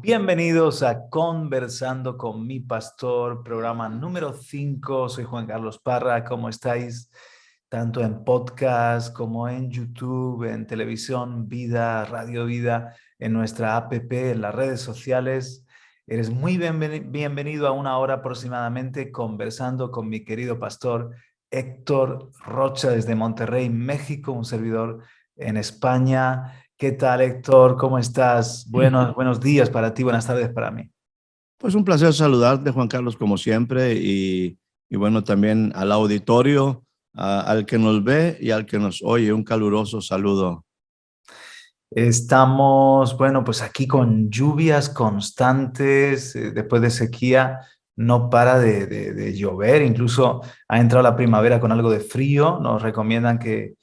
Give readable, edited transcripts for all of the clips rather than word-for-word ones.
Bienvenidos a Conversando con mi Pastor, programa número 5. Soy Juan Carlos Parra. ¿Cómo estáis? Tanto en podcast como en YouTube, en televisión, Vida, Radio Vida, en nuestra app, en las redes sociales. Eres muy bienvenido a una hora aproximadamente conversando con mi querido pastor Héctor Rocha desde Monterrey, México, un servidor en España. ¿Qué tal, Héctor? ¿Cómo estás? Buenos días para ti, buenas tardes para mí. Pues un placer saludarte, Juan Carlos, como siempre, y bueno, también al auditorio, al que nos ve y al que nos oye, un caluroso saludo. Estamos, bueno, pues aquí con lluvias constantes, después de sequía, no para de llover, incluso ha entrado la primavera con algo de frío. Nos recomiendan que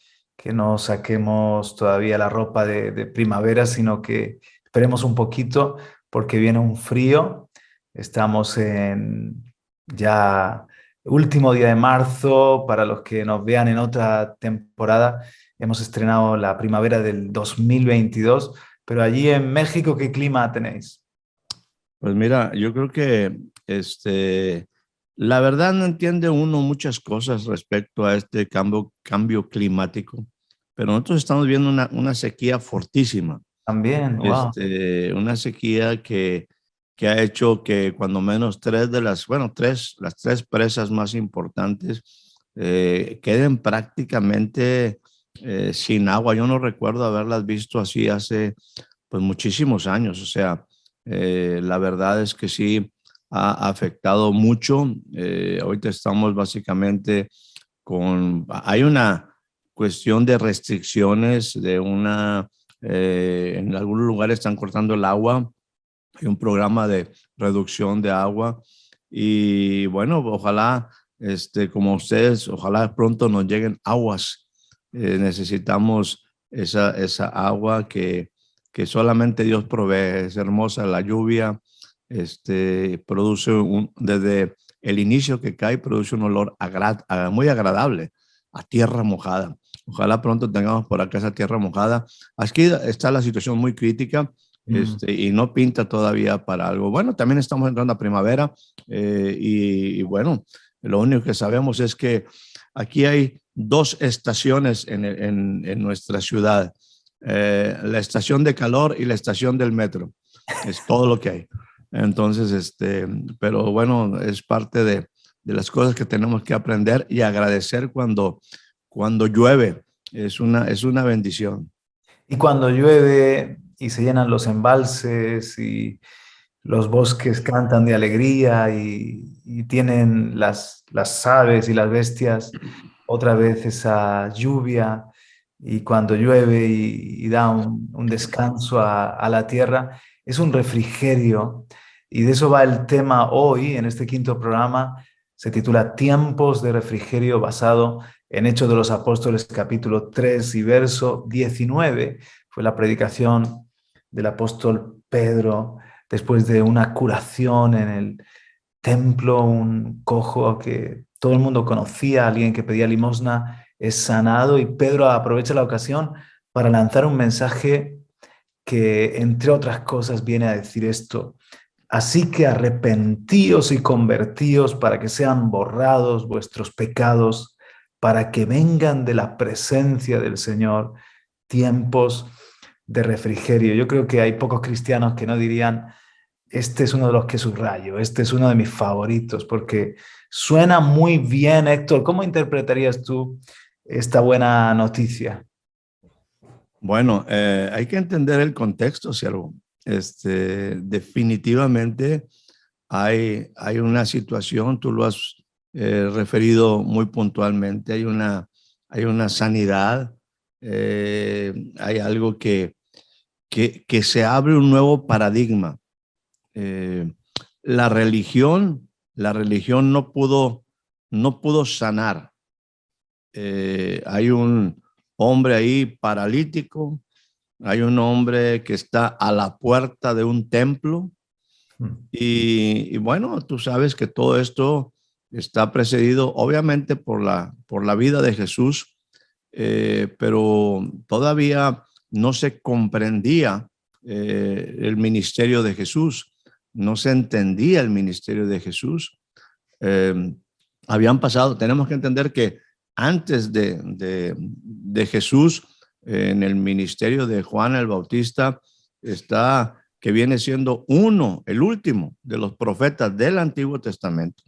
no saquemos todavía la ropa de primavera, sino que esperemos un poquito porque viene un frío. Estamos en ya último día de marzo. Para los que nos vean en otra temporada, hemos estrenado la primavera del 2022, pero allí en México, ¿qué clima tenéis? Pues mira, yo creo que la verdad no entiende uno muchas cosas respecto a este cambio climático, pero nosotros estamos viendo una sequía fortísima. También, wow. Una sequía que ha hecho que cuando menos las tres presas más importantes queden prácticamente sin agua. Yo no recuerdo haberlas visto así hace pues muchísimos años. O sea, la verdad es que sí ha afectado mucho. Ahorita estamos básicamente hay una cuestión de restricciones en algunos lugares están cortando el agua, hay un programa de reducción de agua y bueno, ojalá, como ustedes, ojalá pronto nos lleguen aguas. Necesitamos esa agua que solamente Dios provee. Es hermosa la lluvia, produce desde el inicio que cae, produce un olor muy agradable a tierra mojada. Ojalá pronto tengamos por acá esa tierra mojada. Aquí está la situación muy crítica, y no pinta todavía para algo. Bueno, también estamos entrando a primavera, y bueno, lo único que sabemos es que aquí hay dos estaciones en nuestra ciudad, la estación de calor y la estación del metro. Es todo lo que hay. Entonces, pero bueno, es parte de las cosas que tenemos que aprender y agradecer cuando llueve. Es una bendición. Y cuando llueve y se llenan los embalses y los bosques cantan de alegría y tienen las aves y las bestias otra vez esa lluvia, y cuando llueve y da un descanso a la tierra, es un refrigerio. Y de eso va el tema hoy en este quinto programa. Se titula Tiempos de refrigerio, basado en Hechos de los Apóstoles capítulo 3 y verso 19. Fue la predicación del apóstol Pedro después de una curación en el templo. Un cojo que todo el mundo conocía, alguien que pedía limosna, es sanado, y Pedro aprovecha la ocasión para lanzar un mensaje que, entre otras cosas, viene a decir esto: así que arrepentíos y convertíos para que sean borrados vuestros pecados, para que vengan de la presencia del Señor tiempos de refrigerio. Yo creo que hay pocos cristianos que no dirían: este es uno de los que subrayo, este es uno de mis favoritos, porque suena muy bien. Héctor, ¿cómo interpretarías tú esta buena noticia? Bueno, hay que entender el contexto, siervo. Definitivamente hay una situación, tú lo has referido muy puntualmente, hay una sanidad, hay algo que se abre un nuevo paradigma. Eh, la religión no pudo sanar. Hay un hombre ahí paralítico, hay un hombre que está a la puerta de un templo y bueno, tú sabes que todo esto está precedido obviamente por la vida de Jesús, pero todavía no se comprendía el ministerio de Jesús, no se entendía el ministerio de Jesús. Habían pasado, tenemos que entender que antes de Jesús, en el ministerio de Juan el Bautista, está que viene siendo el último de los profetas del Antiguo Testamento.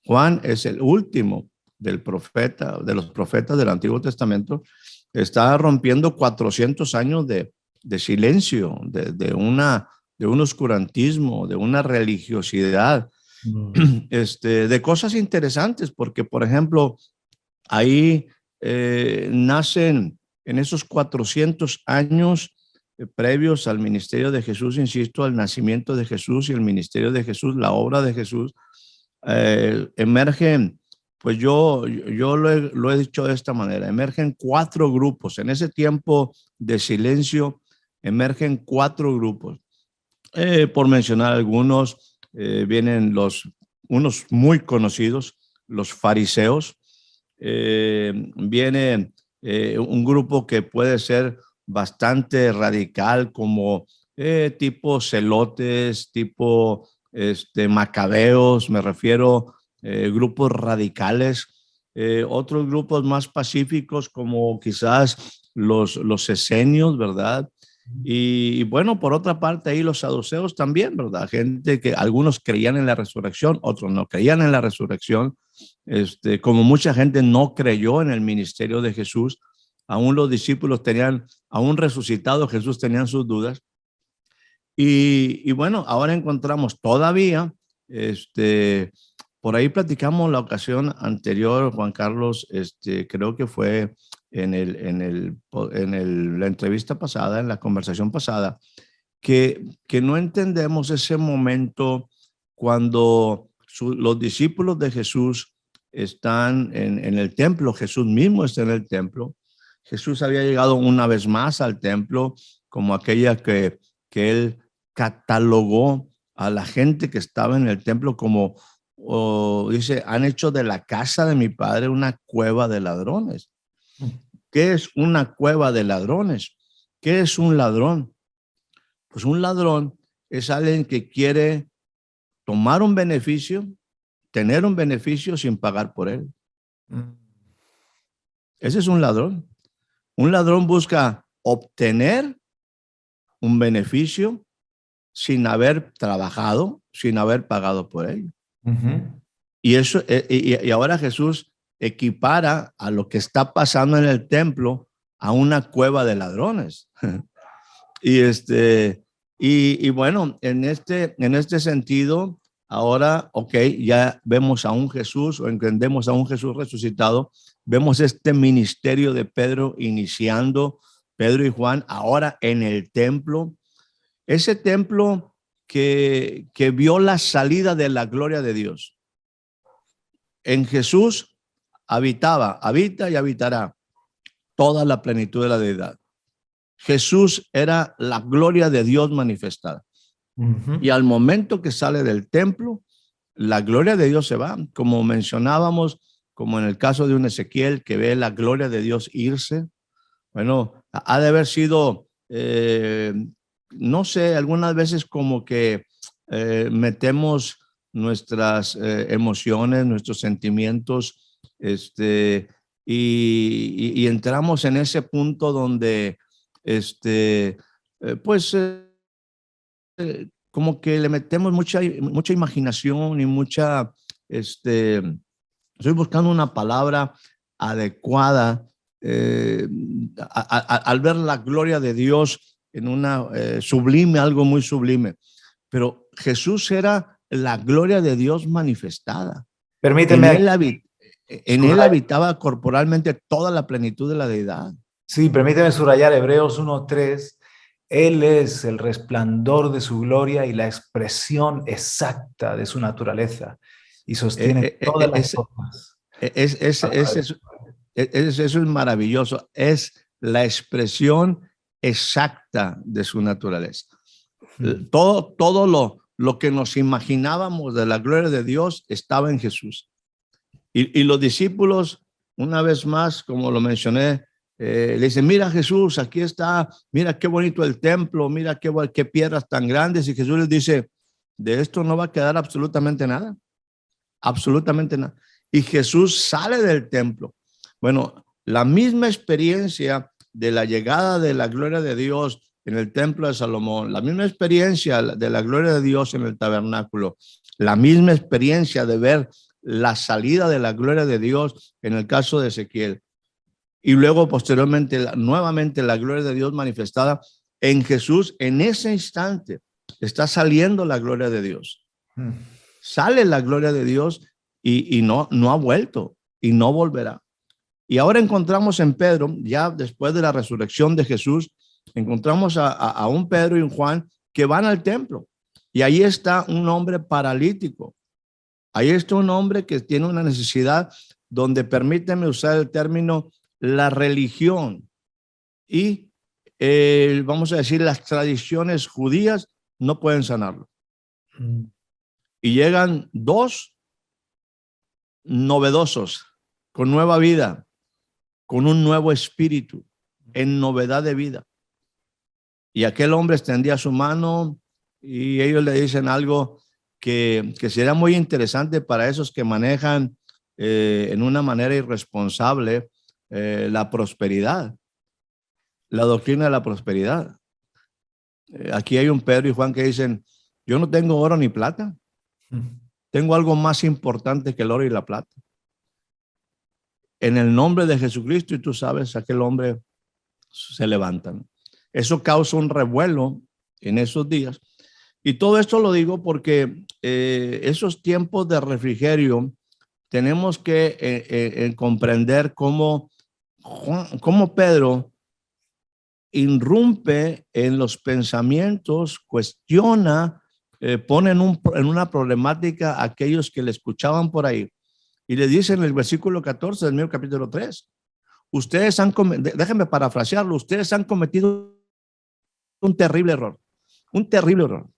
Juan es el último de los profetas del Antiguo Testamento. Está rompiendo 400 años de silencio, de un oscurantismo, de una religiosidad, de cosas interesantes, porque, por ejemplo, ahí nacen en esos 400 años previos al ministerio de Jesús, insisto, al nacimiento de Jesús y el ministerio de Jesús, la obra de Jesús, emergen, pues yo lo he dicho de esta manera, emergen 4 grupos. En ese tiempo de silencio emergen 4 grupos. Por mencionar algunos, vienen unos muy conocidos, los fariseos. Viene un grupo que puede ser bastante radical, como tipo celotes, tipo macabeos, me refiero, grupos radicales. Otros grupos más pacíficos, como quizás los esenios, ¿verdad? Y bueno, por otra parte, ahí los saduceos también, ¿verdad? Gente que algunos creían en la resurrección, otros no creían en la resurrección. Como mucha gente no creyó en el ministerio de Jesús, aún los discípulos aún resucitado Jesús, tenían sus dudas. Y bueno, ahora encontramos todavía, por ahí platicamos la ocasión anterior, Juan Carlos, creo que fue en la entrevista pasada, en la conversación pasada, que no entendemos ese momento cuando los discípulos de Jesús están en el templo, Jesús mismo está en el templo. Jesús había llegado una vez más al templo, como aquella que él catalogó a la gente que estaba en el templo como, dice, han hecho de la casa de mi padre una cueva de ladrones. ¿Qué es una cueva de ladrones? ¿Qué es un ladrón? Pues un ladrón es alguien que quiere tomar un beneficio, tener un beneficio sin pagar por él. Ese es un ladrón. Un ladrón busca obtener un beneficio sin haber trabajado, sin haber pagado por él. Y eso, y ahora Jesús equipara a lo que está pasando en el templo a una cueva de ladrones. Y bueno, en este sentido, ahora, ya vemos a un Jesús, o entendemos a un Jesús resucitado, vemos este ministerio de Pedro iniciando, Pedro y Juan, ahora en el templo, ese templo que vio la salida de la gloria de Dios. En Jesús habita y habitará toda la plenitud de la deidad. Jesús era la gloria de Dios manifestada. Y al momento que sale del templo, la gloria de Dios se va, como mencionábamos, como en el caso de un Ezequiel que ve la gloria de Dios irse. Bueno, ha de haber sido, no sé, algunas veces como que metemos nuestras emociones, nuestros sentimientos, y entramos en ese punto donde, como que le metemos mucha imaginación y mucha, estoy buscando una palabra adecuada, al ver la gloria de Dios en una sublime, algo muy sublime. Pero Jesús era la gloria de Dios manifestada. Permíteme. En él habitaba corporalmente toda la plenitud de la deidad. Sí, permíteme subrayar Hebreos 1:3. Él es el resplandor de su gloria y la expresión exacta de su naturaleza y sostiene todas las cosas. Eso es maravilloso. Es la expresión exacta de su naturaleza. Todo lo que nos imaginábamos de la gloria de Dios estaba en Jesús. Y los discípulos, una vez más, como lo mencioné, Le dicen, mira Jesús, aquí está, mira qué bonito el templo, mira qué piedras tan grandes. Y Jesús les dice, de esto no va a quedar absolutamente nada, absolutamente nada. Y Jesús sale del templo. Bueno, la misma experiencia de la llegada de la gloria de Dios en el templo de Salomón, la misma experiencia de la gloria de Dios en el tabernáculo, la misma experiencia de ver la salida de la gloria de Dios en el caso de Ezequiel. Y luego posteriormente, nuevamente la gloria de Dios manifestada en Jesús. En ese instante está saliendo la gloria de Dios. Sale la gloria de Dios y no ha vuelto y no volverá. Y ahora encontramos en Pedro, ya después de la resurrección de Jesús, encontramos a un Pedro y un Juan que van al templo. Y ahí está un hombre paralítico. Ahí está un hombre que tiene una necesidad donde, permíteme usar el término, la religión y vamos a decir las tradiciones judías no pueden sanarlo. Y llegan dos novedosos, con nueva vida, con un nuevo espíritu, en novedad de vida. Y aquel hombre extendía su mano y ellos le dicen algo que sería muy interesante para esos que manejan en una manera irresponsable la prosperidad, la doctrina de la prosperidad. Aquí hay un Pedro y Juan que dicen, yo no tengo oro ni plata, tengo algo más importante que el oro y la plata. En el nombre de Jesucristo, y tú sabes, aquel hombre se levantan. Eso causa un revuelo en esos días. Y todo esto lo digo porque esos tiempos de refrigerio tenemos que comprender cómo Pedro irrumpe en los pensamientos, cuestiona, pone en una problemática a aquellos que le escuchaban por ahí. Y le dice en el versículo 14 del mismo capítulo 3, ustedes déjenme parafrasearlo, ustedes han cometido un terrible error, un terrible error.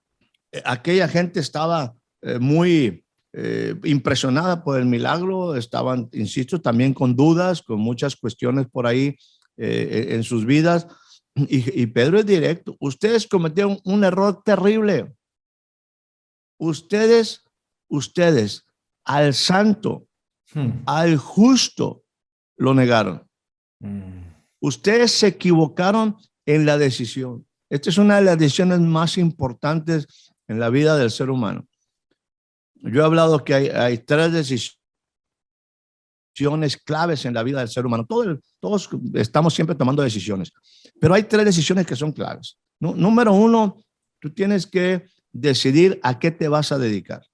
Aquella gente estaba muy impresionada por el milagro, estaban, insisto, también con dudas, con muchas cuestiones por ahí en sus vidas. Y Pedro es directo, ustedes cometieron un error terrible. Ustedes al santo, al justo lo negaron. Ustedes se equivocaron en la decisión. Esta es una de las decisiones más importantes en la vida del ser humano. Yo he hablado que hay tres decisiones claves en la vida del ser humano. Todos estamos siempre tomando decisiones, pero hay tres decisiones que son claves. Número uno, tú tienes que decidir a qué te vas a dedicar.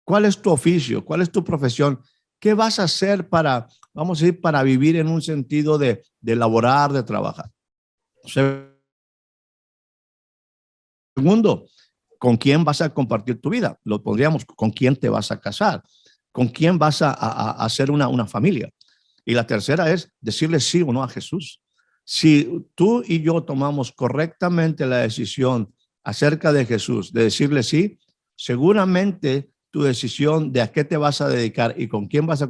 ¿Cuál es tu oficio? ¿Cuál es tu profesión? ¿Qué vas a hacer para, vamos a decir, para vivir en un sentido de laborar, de trabajar? Segundo, ¿con quién vas a compartir tu vida? Lo pondríamos, ¿con quién te vas a casar? ¿Con quién vas a hacer una familia? Y la tercera es decirle sí o no a Jesús. Si tú y yo tomamos correctamente la decisión acerca de Jesús, de decirle sí, seguramente tu decisión de a qué te vas a dedicar y con quién vas a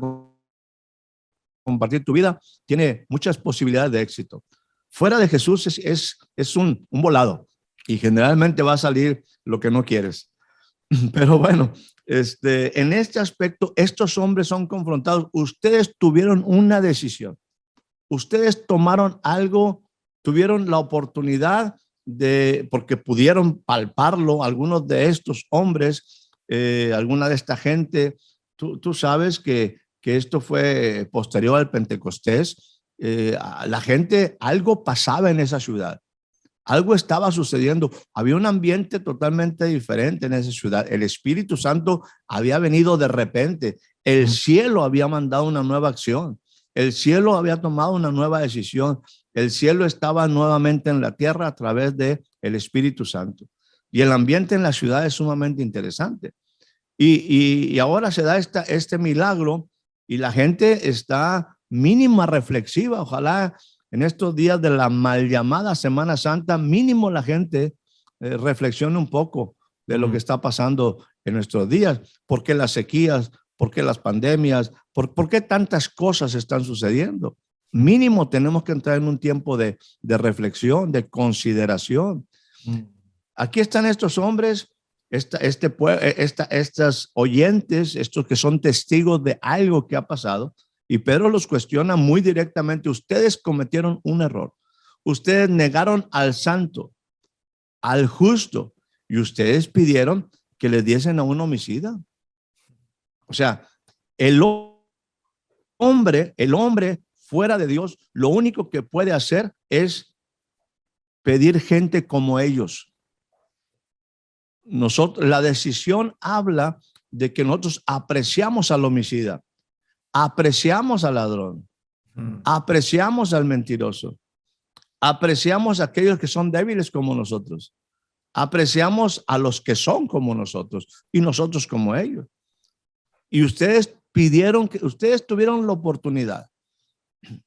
compartir tu vida tiene muchas posibilidades de éxito. Fuera de Jesús es un volado y generalmente va a salir lo que no quieres. Pero bueno, en este aspecto, estos hombres son confrontados. Ustedes tuvieron una decisión. Ustedes tomaron algo, tuvieron la oportunidad porque pudieron palparlo, algunos de estos hombres, alguna de esta gente. Tú sabes que esto fue posterior al Pentecostés. La gente, algo pasaba en esa ciudad. Algo estaba sucediendo, había un ambiente totalmente diferente en esa ciudad. El Espíritu Santo había venido de repente, el cielo había mandado una nueva acción, el cielo había tomado una nueva decisión, el cielo estaba nuevamente en la tierra a través del Espíritu Santo. Y el ambiente en la ciudad es sumamente interesante. Y ahora se da este milagro y la gente está mínima reflexiva. Ojalá en estos días de la mal llamada Semana Santa, mínimo la gente reflexione un poco de lo que está pasando en nuestros días. ¿Por qué las sequías? ¿Por qué las pandemias? ¿Por qué tantas cosas están sucediendo? Mínimo tenemos que entrar en un tiempo de reflexión, de consideración. Aquí están estos hombres, estas oyentes, estos que son testigos de algo que ha pasado, y Pedro los cuestiona muy directamente. Ustedes cometieron un error. Ustedes negaron al santo, al justo, y ustedes pidieron que le diesen a un homicida. O sea, el hombre fuera de Dios, lo único que puede hacer es pedir gente como ellos. Nosotros, la decisión habla de que nosotros apreciamos al homicida, apreciamos al ladrón, apreciamos al mentiroso, apreciamos a aquellos que son débiles como nosotros, apreciamos a los que son como nosotros y nosotros como ellos. Y ustedes ustedes tuvieron la oportunidad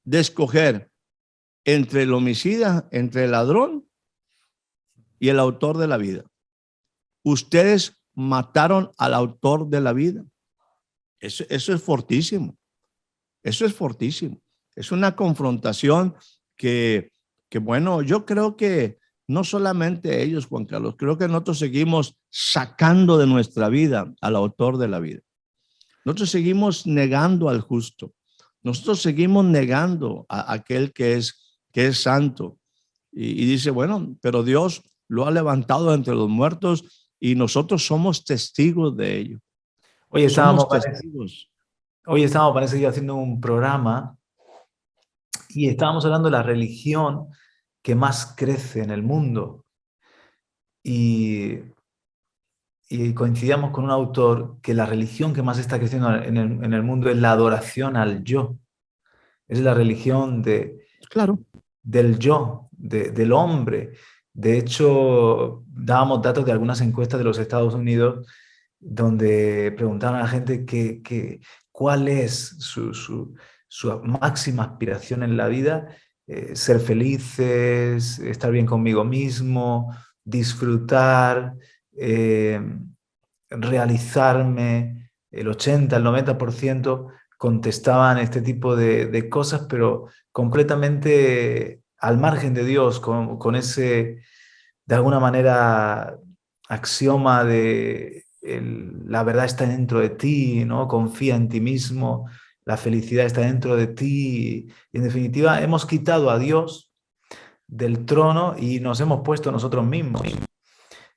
de escoger entre el homicida, entre el ladrón y el autor de la vida. Ustedes mataron al autor de la vida. Eso es fortísimo. Eso es fortísimo. Es una confrontación que, bueno, yo creo que no solamente ellos, Juan Carlos, creo que nosotros seguimos sacando de nuestra vida al autor de la vida. Nosotros seguimos negando al justo. Nosotros seguimos negando a aquel que es santo. Y dice, bueno, pero Dios lo ha levantado entre los muertos y nosotros somos testigos de ello. Hoy Somos testigos. parece yo, haciendo un programa y estábamos hablando de la religión que más crece en el mundo. Y coincidíamos con un autor que la religión que más está creciendo en el mundo es la adoración al yo. Es la religión Claro. del yo, del hombre. De hecho, dábamos datos de algunas encuestas de los Estados Unidos donde preguntaban a la gente cuál es su máxima aspiración en la vida. Ser felices, estar bien conmigo mismo, disfrutar, realizarme. El 80, el 90% contestaban este tipo de cosas, pero completamente al margen de Dios, con ese, de alguna manera, axioma de la verdad está dentro de ti, ¿no? Confía en ti mismo, la felicidad está dentro de ti. Y en definitiva, hemos quitado a Dios del trono y nos hemos puesto nosotros mismos.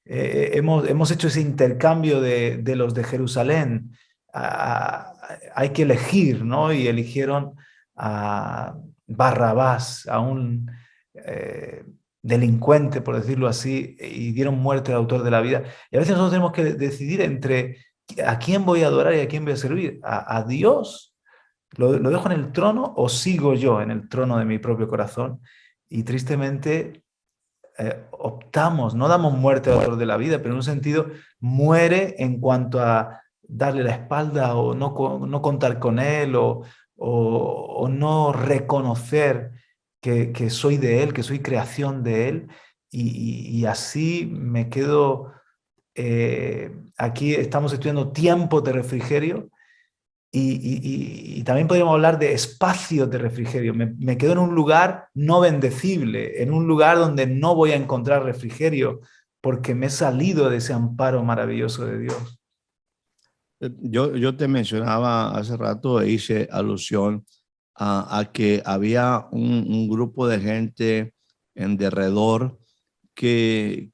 Hemos hecho ese intercambio de los de Jerusalén. Hay que elegir, ¿no? Y eligieron a Barrabás, a un delincuente, por decirlo así, y dieron muerte al autor de la vida. Y a veces nosotros tenemos que decidir entre a quién voy a adorar y a quién voy a servir. ¿A Dios? ¿Lo dejo en el trono o sigo yo en el trono de mi propio corazón? Y tristemente optamos, no damos muerte al autor de la vida, pero en un sentido muere en cuanto a darle la espalda o no contar con él o no reconocer que soy de él, que soy creación de él. Y así me quedo, aquí estamos estudiando tiempos de refrigerio. Y también podríamos hablar de espacios de refrigerio. Me quedo en un lugar no bendecible, en un lugar donde no voy a encontrar refrigerio, porque me he salido de ese amparo maravilloso de Dios. Yo te mencionaba hace rato, hice alusión a que había un grupo de gente en derredor que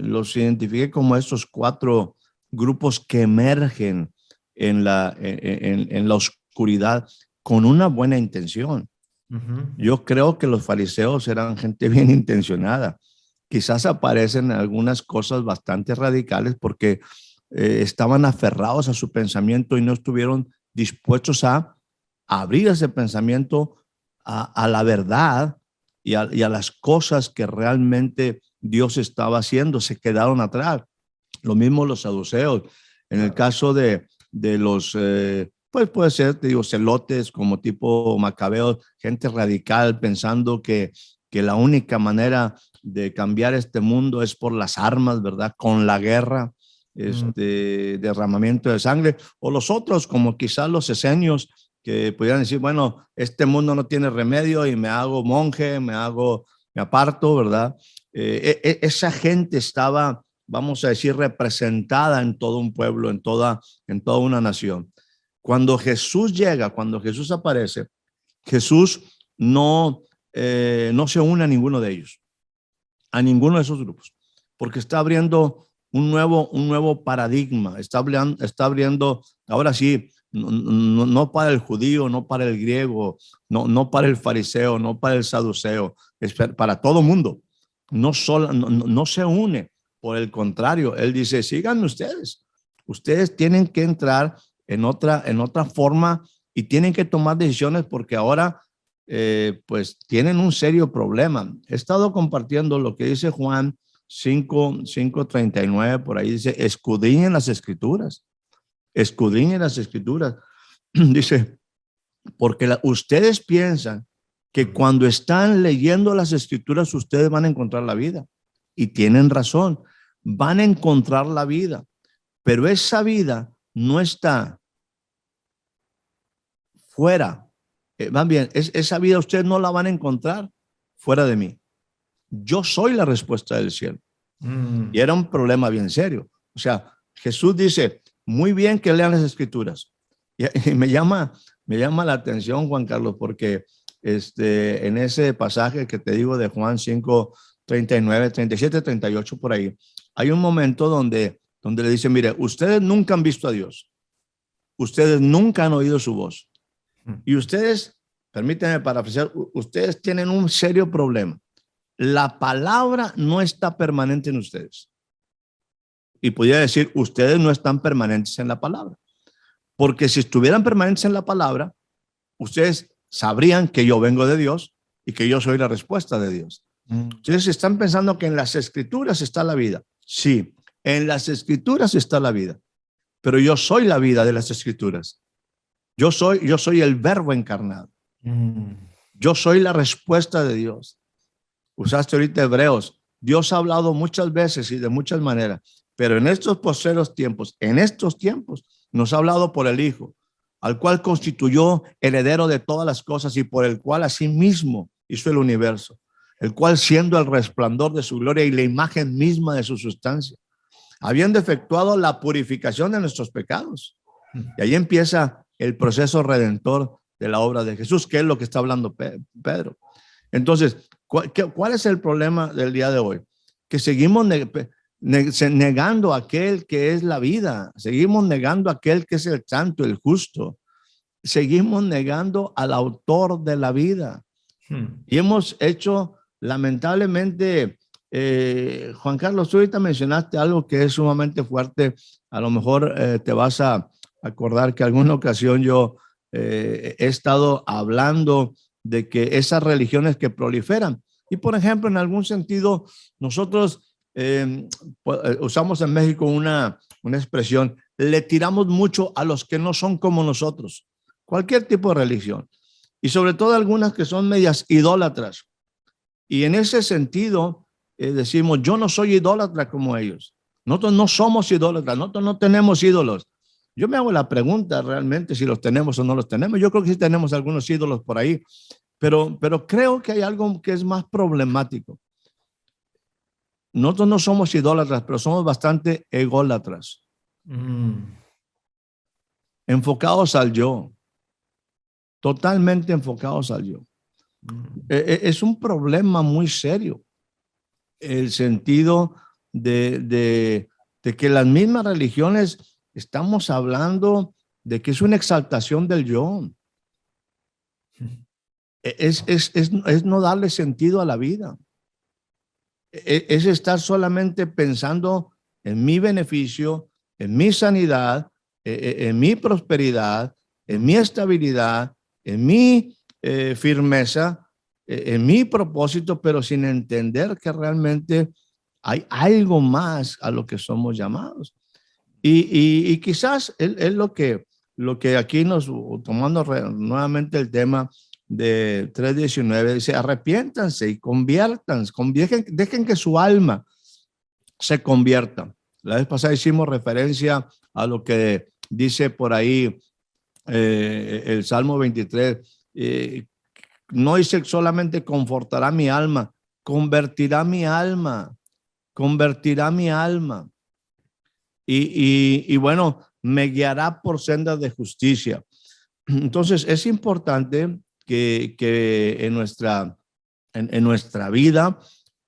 los identifiqué como estos 4 grupos que emergen en la oscuridad con una buena intención. Yo creo que los fariseos eran gente bien intencionada. Quizás aparecen algunas cosas bastante radicales porque estaban aferrados a su pensamiento y no estuvieron dispuestos a abrir ese pensamiento a la verdad y a las cosas que realmente Dios estaba haciendo. Se quedaron atrás. Lo mismo los saduceos. En el caso de los, pues puede ser, te digo, celotes como tipo macabeos, gente radical pensando que la única manera de cambiar este mundo es por las armas, ¿verdad? Con la guerra, derramamiento de sangre, o los otros como quizás los esenios que pudieran decir, bueno, este mundo no tiene remedio y me hago monje, me aparto, ¿verdad? Esa gente estaba, vamos a decir, representada en todo un pueblo, en toda una nación. Cuando Jesús llega, cuando Jesús aparece, Jesús no se une a ninguno de ellos, a ninguno de esos grupos, porque está abriendo un nuevo paradigma, está abriendo, ahora sí, no para el judío, no para el griego, no para el fariseo, no para el saduceo, es para todo mundo. No se une, por el contrario, él dice, síganme ustedes tienen que entrar en otra forma y tienen que tomar decisiones porque ahora pues tienen un serio problema. He estado compartiendo lo que dice Juan 5:39, por ahí dice, escudriñen las escrituras. Dice, porque ustedes piensan que cuando están leyendo las escrituras ustedes van a encontrar la vida. Y tienen razón, van a encontrar la vida, pero esa vida no está fuera. Van bien, esa vida ustedes no la van a encontrar fuera de mí. Yo soy la respuesta del cielo. Y era un problema bien serio. O sea, Jesús dice, muy bien que lean las escrituras. Y me llama la atención, Juan Carlos, porque en ese pasaje que te digo de Juan 5:39, 37, 38, por ahí, hay un momento donde le dice, mire, ustedes nunca han visto a Dios. Ustedes nunca han oído su voz. Y ustedes, permítanme parafrasear, ustedes tienen un serio problema. La palabra no está permanente en ustedes. Y podría decir, ustedes no están permanentes en la palabra. Porque si estuvieran permanentes en la palabra, ustedes sabrían que yo vengo de Dios y que yo soy la respuesta de Dios. Ustedes están pensando que en las escrituras está la vida. Sí, en las escrituras está la vida. Pero yo soy la vida de las escrituras. Yo soy el verbo encarnado. Yo soy la respuesta de Dios. Usaste ahorita Hebreos. Dios ha hablado muchas veces y de muchas maneras, pero en estos postreros tiempos, nos ha hablado por el Hijo, al cual constituyó heredero de todas las cosas y por el cual asimismo hizo el universo, el cual siendo el resplandor de su gloria y la imagen misma de su sustancia, habiendo efectuado la purificación de nuestros pecados. Y ahí empieza el proceso redentor de la obra de Jesús, que es lo que está hablando Pedro. Entonces, ¿cuál es el problema del día de hoy? Que seguimos negando a aquel que es la vida, seguimos negando a aquel que es el santo, el justo, seguimos negando al autor de la vida. Y hemos hecho, lamentablemente, Juan Carlos, tú ahorita mencionaste algo que es sumamente fuerte. A lo mejor te vas a acordar que alguna ocasión yo he estado hablando de que esas religiones que proliferan. Y por ejemplo, en algún sentido, nosotros usamos en México una expresión, le tiramos mucho a los que no son como nosotros, cualquier tipo de religión, y sobre todo algunas que son medias idólatras. Y en ese sentido decimos, yo no soy idólatra como ellos. Nosotros no somos idólatras, nosotros no tenemos ídolos. Yo me hago la pregunta realmente si los tenemos o no los tenemos. Yo creo que sí tenemos algunos ídolos por ahí, pero creo que hay algo que es más problemático. Nosotros no somos idólatras, pero somos bastante ególatras. Enfocados al yo. Totalmente enfocados al yo. Es un problema muy serio. El sentido de que las mismas religiones estamos hablando de que es una exaltación del yo. Es no darle sentido a la vida. Es estar solamente pensando en mi beneficio, en mi sanidad, en mi prosperidad, en mi estabilidad, en mi firmeza, en mi propósito, pero sin entender que realmente hay algo más a lo que somos llamados. Y quizás es lo que aquí tomando nuevamente el tema de 3:19, dice, arrepiéntanse y conviértanse, dejen que su alma se convierta. La vez pasada hicimos referencia a lo que dice por ahí el Salmo 23, no dice solamente confortará mi alma, convertirá mi alma, convertirá mi alma. Y bueno, me guiará por sendas de justicia. Entonces es importante que en nuestra vida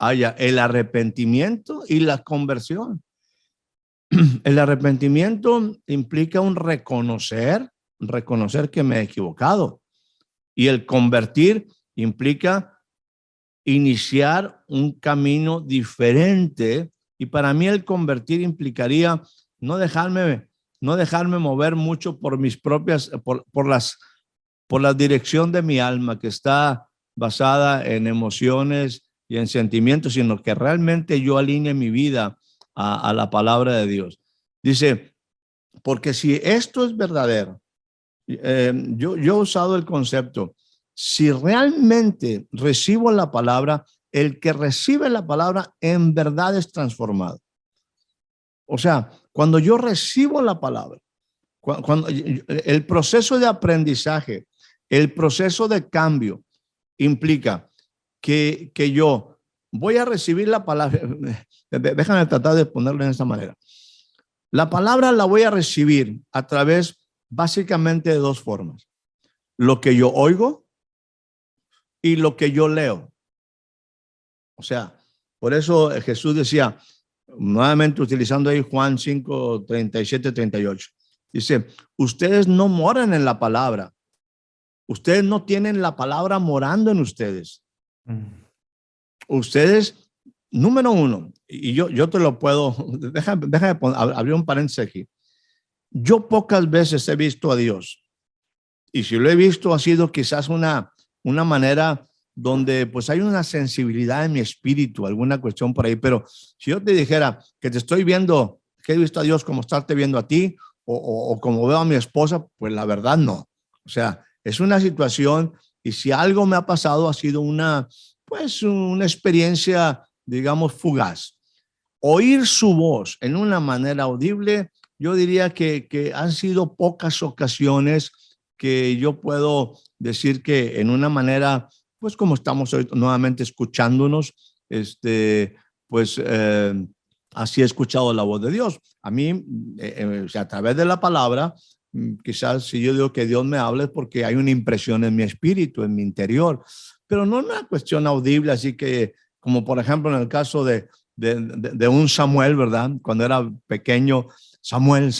haya el arrepentimiento y la conversión. El arrepentimiento implica un reconocer que me he equivocado. Y el convertir implica iniciar un camino diferente. Y para mí el convertir implicaría no dejarme mover mucho por mis propias, por la dirección de mi alma que está basada en emociones y en sentimientos, sino que realmente yo alinee mi vida a la palabra de Dios. Dice, porque si esto es verdadero, yo he usado el concepto, si realmente recibo la palabra, el que recibe la palabra en verdad es transformado. O sea, cuando yo recibo la palabra, cuando el proceso de aprendizaje, el proceso de cambio implica que yo voy a recibir la palabra. Déjame tratar de ponerlo en esta manera. La palabra la voy a recibir a través básicamente de dos formas. Lo que yo oigo y lo que yo leo. O sea, por eso Jesús decía, nuevamente utilizando ahí Juan 5, 37, 38. Dice, ustedes no moran en la palabra. Ustedes no tienen la palabra morando en ustedes. Ustedes, número uno, y yo te lo puedo, déjame abrir un paréntesis aquí. Yo pocas veces he visto a Dios. Y si lo he visto, ha sido quizás una manera donde pues hay una sensibilidad en mi espíritu, alguna cuestión por ahí. Pero si yo te dijera que te estoy viendo, que he visto a Dios como estarte viendo a ti o como veo a mi esposa, pues la verdad no. O sea, es una situación y si algo me ha pasado ha sido una experiencia, digamos, fugaz. Oír su voz en una manera audible, yo diría que han sido pocas ocasiones que yo puedo decir que en una manera, pues como estamos hoy nuevamente escuchándonos, así he escuchado la voz de Dios. A mí, o sea, a través de la palabra, quizás si yo digo que Dios me hable es porque hay una impresión en mi espíritu, en mi interior, pero no una cuestión audible, así que como por ejemplo en el caso de un Samuel, ¿verdad? Cuando era pequeño, Samuel,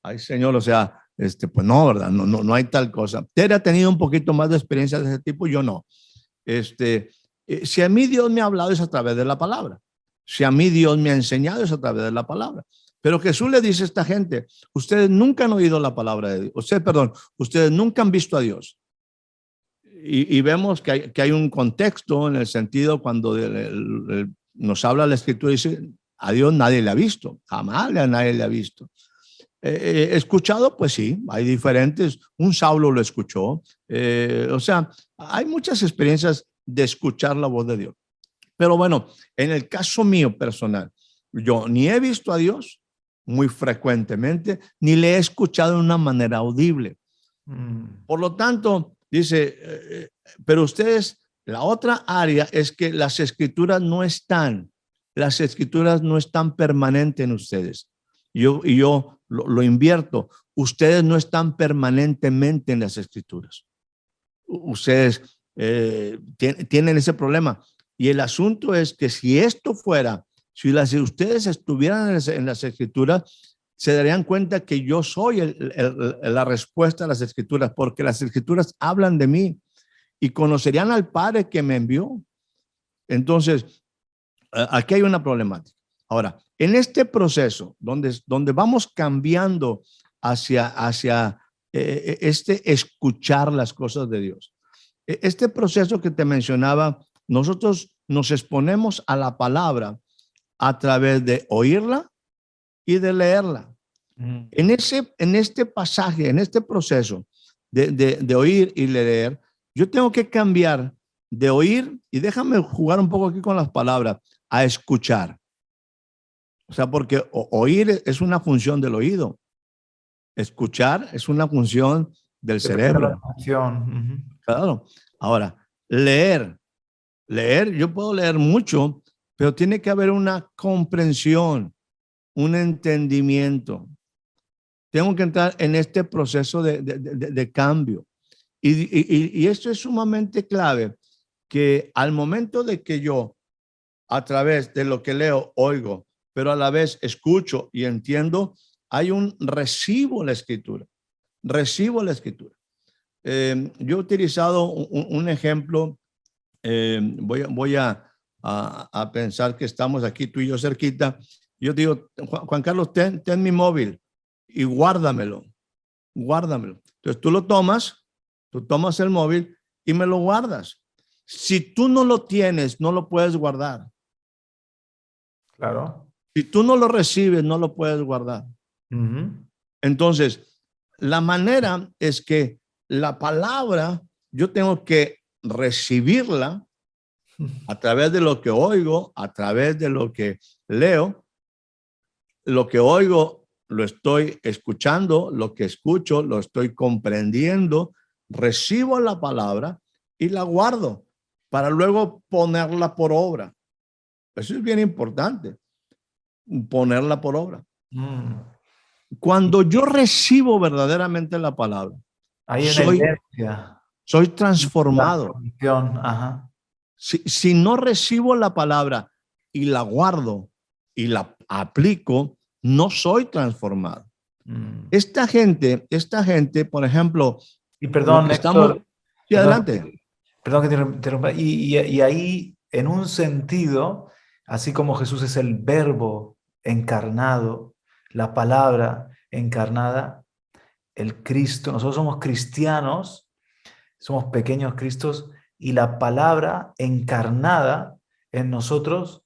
ay Señor, o sea, pues no, ¿verdad? No hay tal cosa. Tere ha tenido un poquito más de experiencia de ese tipo, yo no. Si a mí Dios me ha hablado es a través de la palabra. Si a mí Dios me ha enseñado es a través de la palabra. Pero Jesús le dice a esta gente, ustedes nunca han oído la palabra de Dios. Ustedes nunca han visto a Dios. Y vemos que hay un contexto en el sentido cuando nos habla la Escritura y dice, a Dios nadie le ha visto, jamás a nadie le ha visto. Escuchado, pues sí, hay diferentes. Un Saulo lo escuchó. O sea, hay muchas experiencias de escuchar la voz de Dios. Pero bueno, en el caso mío personal, yo ni he visto a Dios muy frecuentemente, ni le he escuchado de una manera audible. Por lo tanto, dice, pero ustedes, la otra área es que las escrituras no están permanentes en ustedes. Yo lo invierto. Ustedes no están permanentemente en las escrituras. Ustedes tienen ese problema. Y el asunto es que si esto fuera, si ustedes estuvieran en las escrituras, se darían cuenta que yo soy la respuesta a las escrituras, porque las escrituras hablan de mí y conocerían al Padre que me envió. Entonces, aquí hay una problemática. Ahora, en este proceso donde vamos cambiando hacia escuchar las cosas de Dios, este proceso que te mencionaba, nosotros nos exponemos a la palabra a través de oírla y de leerla. En este pasaje, en este proceso de oír y leer, yo tengo que cambiar de oír, y déjame jugar un poco aquí con las palabras, a escuchar. O sea, porque oír es una función del oído. Escuchar es una función del Te presta la cerebro. atención. Claro. Ahora, leer. Leer, yo puedo leer mucho, pero tiene que haber una comprensión, un entendimiento. Tengo que entrar en este proceso de cambio. Y esto es sumamente clave, que al momento de que yo, a través de lo que leo, oigo, pero a la vez escucho y entiendo, hay un recibo la escritura. Recibo la escritura. Yo he utilizado un ejemplo. Voy a pensar que estamos aquí tú y yo cerquita. Yo digo, Juan Carlos, ten mi móvil y guárdamelo. Entonces tú tomas el móvil y me lo guardas. Si tú no lo tienes, no lo puedes guardar. Claro. Si tú no lo recibes, no lo puedes guardar. Entonces, la manera es que la palabra, yo tengo que recibirla a través de lo que oigo, a través de lo que leo. Lo que oigo lo estoy escuchando, lo que escucho lo estoy comprendiendo, recibo la palabra y la guardo para luego ponerla por obra. Eso es bien importante, ponerla por obra. Cuando yo recibo verdaderamente la palabra, Hay una soy evidencia. transformado. Ajá. Si no recibo la palabra y la guardo y la aplico, no soy transformado. Esta gente, por ejemplo, Y lo perdón, que estamos... Héctor, Sí, perdón, adelante. perdón que te interrumpa. Y ahí, en un sentido, así como Jesús es el verbo encarnado, la palabra encarnada, el Cristo, nosotros somos cristianos, somos pequeños Cristos, y la palabra encarnada en nosotros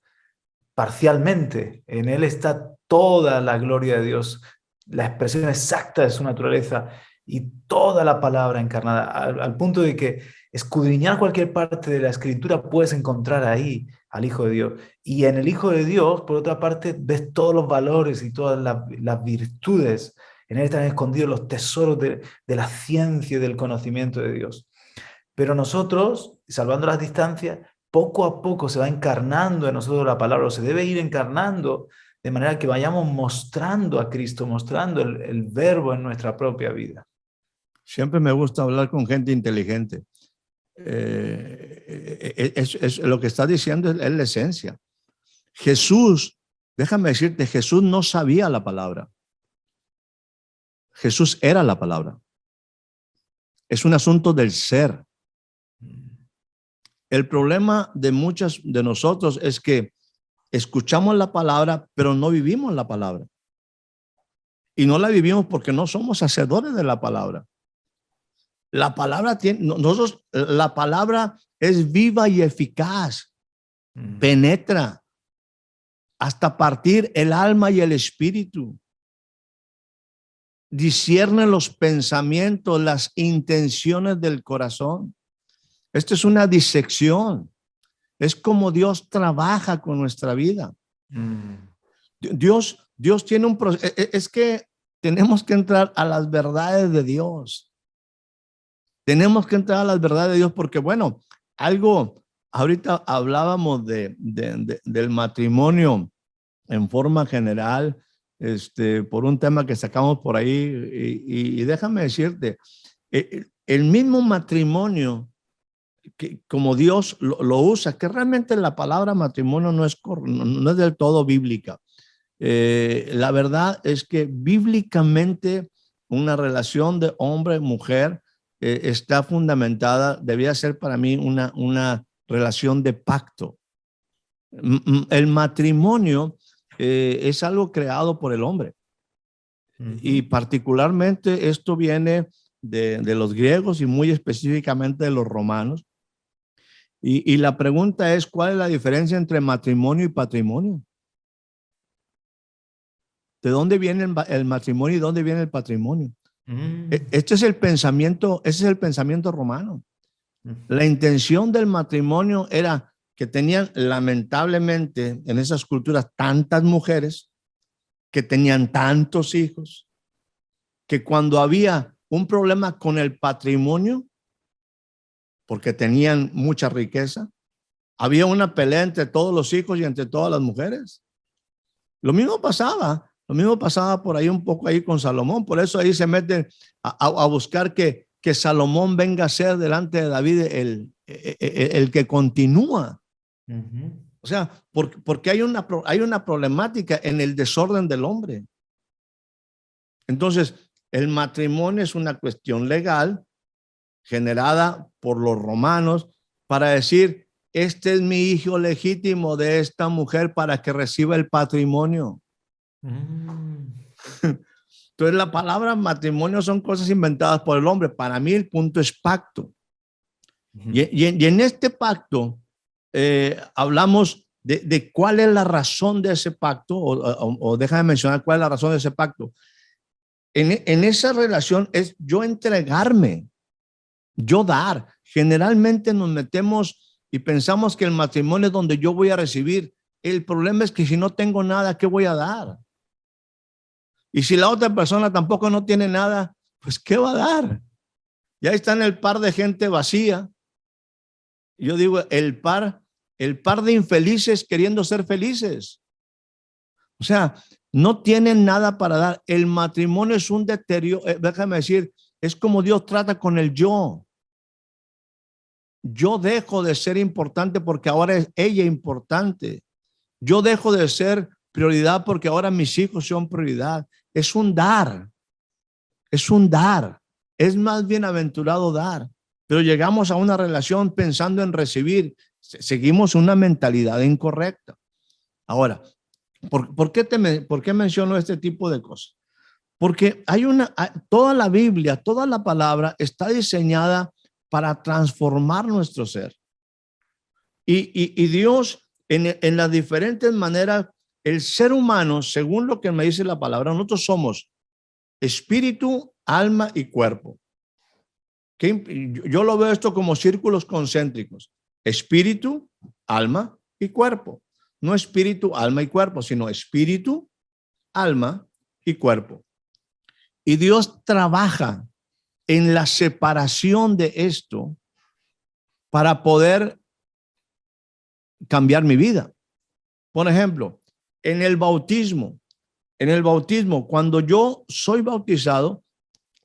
parcialmente. En Él está toda la gloria de Dios, la expresión exacta de su naturaleza y toda la palabra encarnada, al punto de que escudriñar cualquier parte de la escritura puedes encontrar ahí al Hijo de Dios. Y en el Hijo de Dios, por otra parte, ves todos los valores y todas las virtudes. En Él están escondidos los tesoros de la ciencia y del conocimiento de Dios. Pero nosotros, salvando las distancias, poco a poco se va encarnando en nosotros la palabra, o se debe ir encarnando de manera que vayamos mostrando a Cristo, mostrando el verbo en nuestra propia vida. Siempre me gusta hablar con gente inteligente. Lo que está diciendo es la esencia. Jesús, déjame decirte, Jesús no sabía la palabra. Jesús era la palabra. Es un asunto del ser. El problema de muchas de nosotros es que escuchamos la palabra, pero no vivimos la palabra. Y no la vivimos porque no somos hacedores de la palabra. La palabra la palabra es viva y eficaz. Penetra hasta partir el alma y el espíritu. Discierne los pensamientos, las intenciones del corazón. Esto es una disección. Es como Dios trabaja con nuestra vida. Dios tiene un proceso. Es que tenemos que entrar a las verdades de Dios. Tenemos que entrar a las verdades de Dios porque, bueno, ahorita hablábamos del matrimonio en forma general, por un tema que sacamos por ahí, y déjame decirte, el mismo matrimonio, que como Dios lo usa, que realmente la palabra matrimonio no es del todo bíblica. La verdad es que bíblicamente una relación de hombre-mujer está fundamentada, debía ser para mí una relación de pacto. El matrimonio es algo creado por el hombre. Y particularmente esto viene de los griegos y muy específicamente de los romanos. Y la pregunta es, ¿cuál es la diferencia entre matrimonio y patrimonio? ¿De dónde viene el matrimonio y dónde viene el patrimonio? Este es el pensamiento, ese es el pensamiento romano. La intención del matrimonio era que tenían lamentablemente en esas culturas tantas mujeres, que tenían tantos hijos, que cuando había un problema con el patrimonio, porque tenían mucha riqueza, había una pelea entre todos los hijos y entre todas las mujeres. Lo mismo pasaba por ahí un poco ahí con Salomón. Por eso ahí se meten a buscar que Salomón venga a ser delante de David el que continúa. O sea, porque hay una problemática en el desorden del hombre. Entonces, el matrimonio es una cuestión legal generada por los romanos para decir, este es mi hijo legítimo de esta mujer para que reciba el patrimonio. Entonces, la palabra matrimonio son cosas inventadas por el hombre. Para mí el punto es pacto. Y en este pacto hablamos de cuál es la razón de ese pacto, o déjame mencionar cuál es la razón de ese pacto. En esa relación es yo entregarme, yo dar. Generalmente nos metemos y pensamos que el matrimonio es donde yo voy a recibir. El problema es que si no tengo nada, ¿qué voy a dar? Y si la otra persona tampoco no tiene nada, pues ¿qué va a dar? Ya está en el par de gente vacía. Yo digo, el par de infelices queriendo ser felices. O sea, no tienen nada para dar. El matrimonio es un deterioro, déjame decir, es como Dios trata con el yo. Yo dejo de ser importante porque ahora es ella importante. Yo dejo de ser prioridad porque ahora mis hijos son prioridad. Es un dar. Es un dar. Es más bienaventurado dar. Pero llegamos a una relación pensando en recibir. Seguimos una mentalidad incorrecta. Ahora, ¿por qué menciono este tipo de cosas? Porque toda la Biblia, toda la palabra está diseñada para transformar nuestro ser. Y Dios, en las diferentes maneras, el ser humano, según lo que me dice la palabra, nosotros somos espíritu, alma y cuerpo. Yo lo veo esto como círculos concéntricos. Espíritu, alma y cuerpo. No espíritu, alma y cuerpo, sino espíritu, alma y cuerpo. Y Dios trabaja en la separación de esto para poder cambiar mi vida. Por ejemplo, en el bautismo, cuando yo soy bautizado,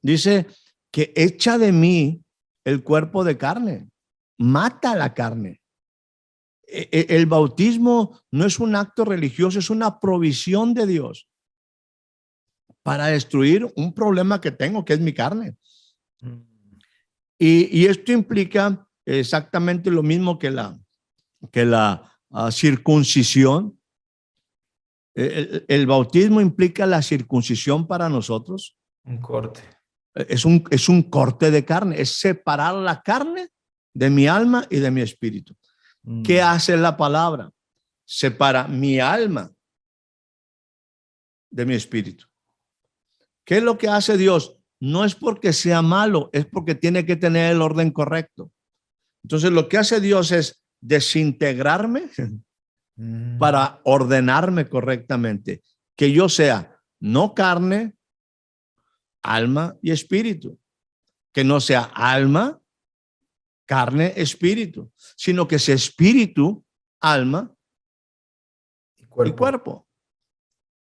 dice que echa de mí el cuerpo de carne, mata la carne. El bautismo no es un acto religioso, es una provisión de Dios para destruir un problema que tengo, que es mi carne. Y esto implica exactamente lo mismo que la circuncisión. El bautismo implica la circuncisión para nosotros. Un corte. Es un corte de carne, es separar la carne de mi alma y de mi espíritu. ¿Qué hace la palabra? Separa mi alma de mi espíritu. ¿Qué es lo que hace Dios? No es porque sea malo, es porque tiene que tener el orden correcto. Entonces lo que hace Dios es desintegrarme para ordenarme correctamente. Que yo sea no carne, alma y espíritu. Que no sea alma, carne, espíritu, sino que sea espíritu, alma y cuerpo.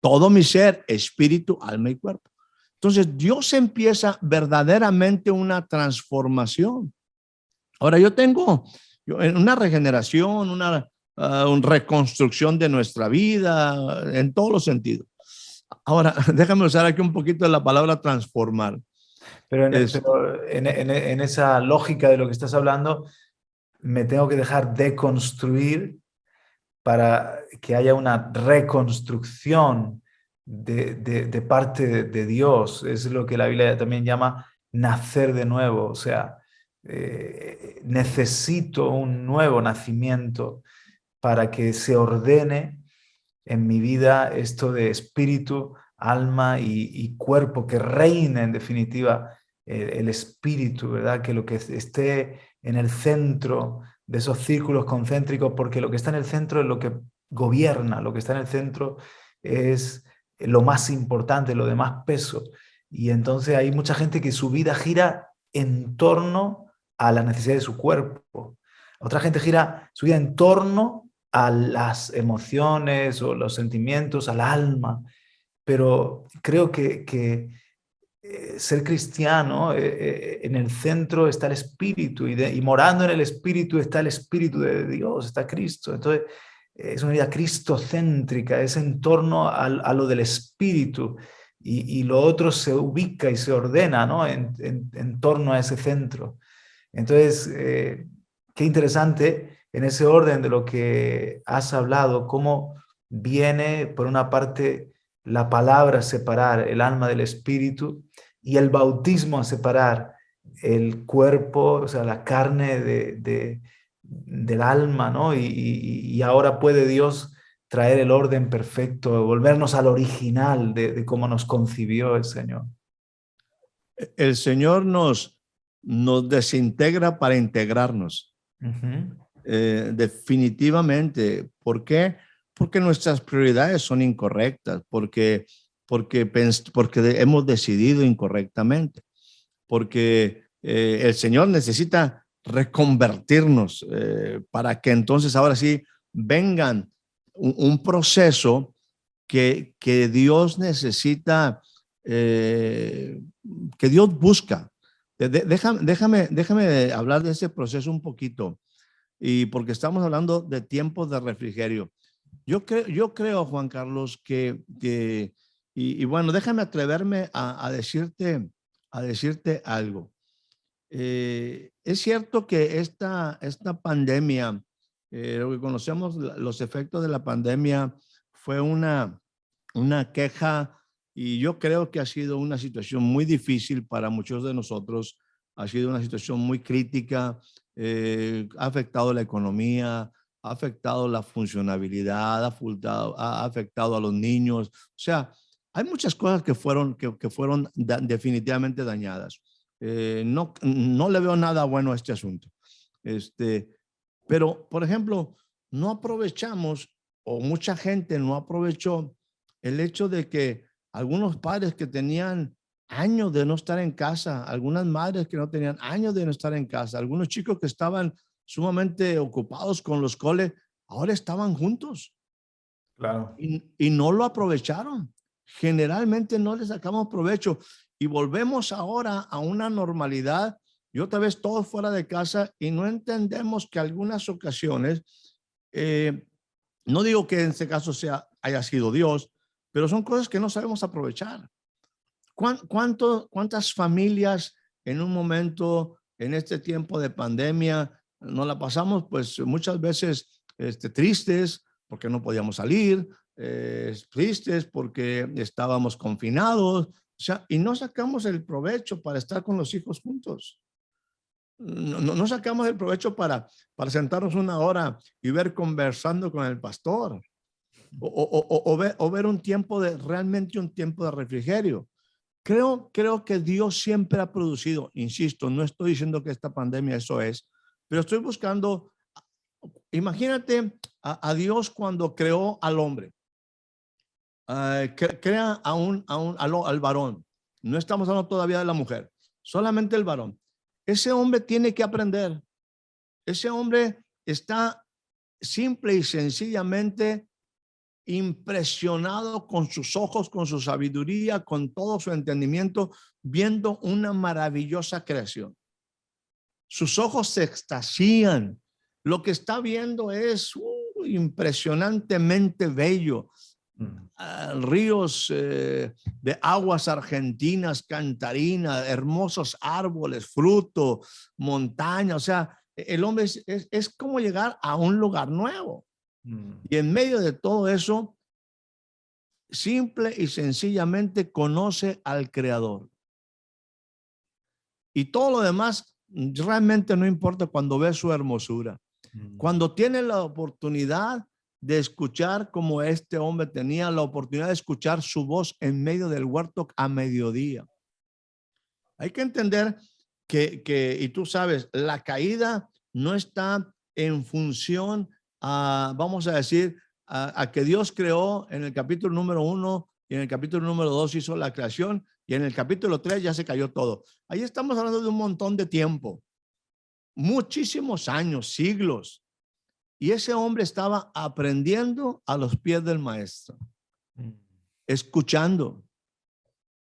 Todo mi ser, espíritu, alma y cuerpo. Entonces Dios empieza verdaderamente una transformación. Ahora yo en una regeneración, una reconstrucción de nuestra vida en todos los sentidos. Ahora déjame usar aquí un poquito de la palabra transformar. Pero en esa lógica de lo que estás hablando, me tengo que dejar deconstruir para que haya una reconstrucción de parte de Dios. Es lo que la Biblia también llama nacer de nuevo. O sea, necesito un nuevo nacimiento para que se ordene en mi vida esto de espíritu, alma y cuerpo, que reine en definitiva el espíritu, ¿verdad? Que lo que esté en el centro de esos círculos concéntricos, porque lo que está en el centro es lo que gobierna, lo que está en el centro es lo más importante, lo de más peso. Y entonces hay mucha gente que su vida gira en torno a la necesidad de su cuerpo. Otra gente gira su vida en torno a las emociones o los sentimientos, al alma. Pero creo que ser cristiano, en el centro está el Espíritu y morando en el Espíritu está el Espíritu de Dios, está Cristo. Entonces, es una vida cristocéntrica, es en torno a lo del Espíritu y lo otro se ubica y se ordena, ¿no? En torno a ese centro. Entonces, qué interesante en ese orden de lo que has hablado, cómo viene, por una parte, la palabra a separar el alma del espíritu y el bautismo a separar el cuerpo, o sea, la carne del alma, ¿no? Y ahora puede Dios traer el orden perfecto, volvernos al original de cómo nos concibió el Señor. El Señor nos desintegra para integrarnos. Ujú. Definitivamente. ¿Por qué? Porque nuestras prioridades son incorrectas, porque hemos decidido incorrectamente, porque el Señor necesita reconvertirnos para que entonces ahora sí vengan un proceso que Dios necesita, que Dios busca. Déjame hablar de ese proceso un poquito, y porque estamos hablando de tiempos de refrigerio. Yo creo, Juan Carlos, y bueno, déjame atreverme a decirte algo. Es cierto que esta pandemia, lo que conocemos, los efectos de la pandemia, fue una queja, y yo creo que ha sido una situación muy difícil para muchos de nosotros. Ha sido una situación muy crítica, ha afectado la economía, ha afectado la funcionabilidad, ha afectado a los niños. O sea, hay muchas cosas que fueron definitivamente dañadas. No le veo nada bueno a este asunto. Pero, por ejemplo, no aprovechamos, o mucha gente no aprovechó el hecho de que algunos padres que tenían años de no estar en casa, algunas madres que no tenían años de no estar en casa, algunos chicos que estaban sumamente ocupados con los coles, ahora estaban juntos Claro. y no lo aprovecharon. Generalmente no le sacamos provecho y volvemos ahora a una normalidad y otra vez todos fuera de casa, y no entendemos que algunas ocasiones, eh, no digo que en este caso haya sido Dios, pero son cosas que no sabemos aprovechar. ¿Cuántas familias en un momento, en este tiempo de pandemia, nos la pasamos pues muchas veces tristes porque no podíamos salir, tristes porque estábamos confinados, o sea, y no sacamos el provecho para estar con los hijos juntos? No sacamos el provecho para sentarnos una hora y ver conversando con el pastor, o ver realmente un tiempo de refrigerio. Creo que Dios siempre ha producido, insisto, no estoy diciendo que esta pandemia eso es, pero estoy buscando, imagínate a Dios cuando creó al hombre, crea al varón. No estamos hablando todavía de la mujer, solamente el varón. Ese hombre tiene que aprender. Ese hombre está simple y sencillamente impresionado con sus ojos, con su sabiduría, con todo su entendimiento, viendo una maravillosa creación. Sus ojos se extasían. Lo que está viendo es impresionantemente bello. Ríos de aguas argentinas, cantarinas, hermosos árboles, fruto, montaña. O sea, el hombre es como llegar a un lugar nuevo. Y en medio de todo eso, simple y sencillamente conoce al Creador. Y todo lo demás realmente no importa cuando ve su hermosura. Cuando tiene la oportunidad de escuchar, como este hombre tenía la oportunidad de escuchar su voz en medio del huerto a mediodía. Hay que entender y tú sabes, la caída no está en función a, vamos a decir, a que Dios creó en el capítulo número 1 y en el capítulo número 2 hizo la creación, y en el capítulo 3 ya se cayó todo. Ahí estamos hablando de un montón de tiempo, muchísimos años, siglos. Y ese hombre estaba aprendiendo a los pies del maestro, escuchando,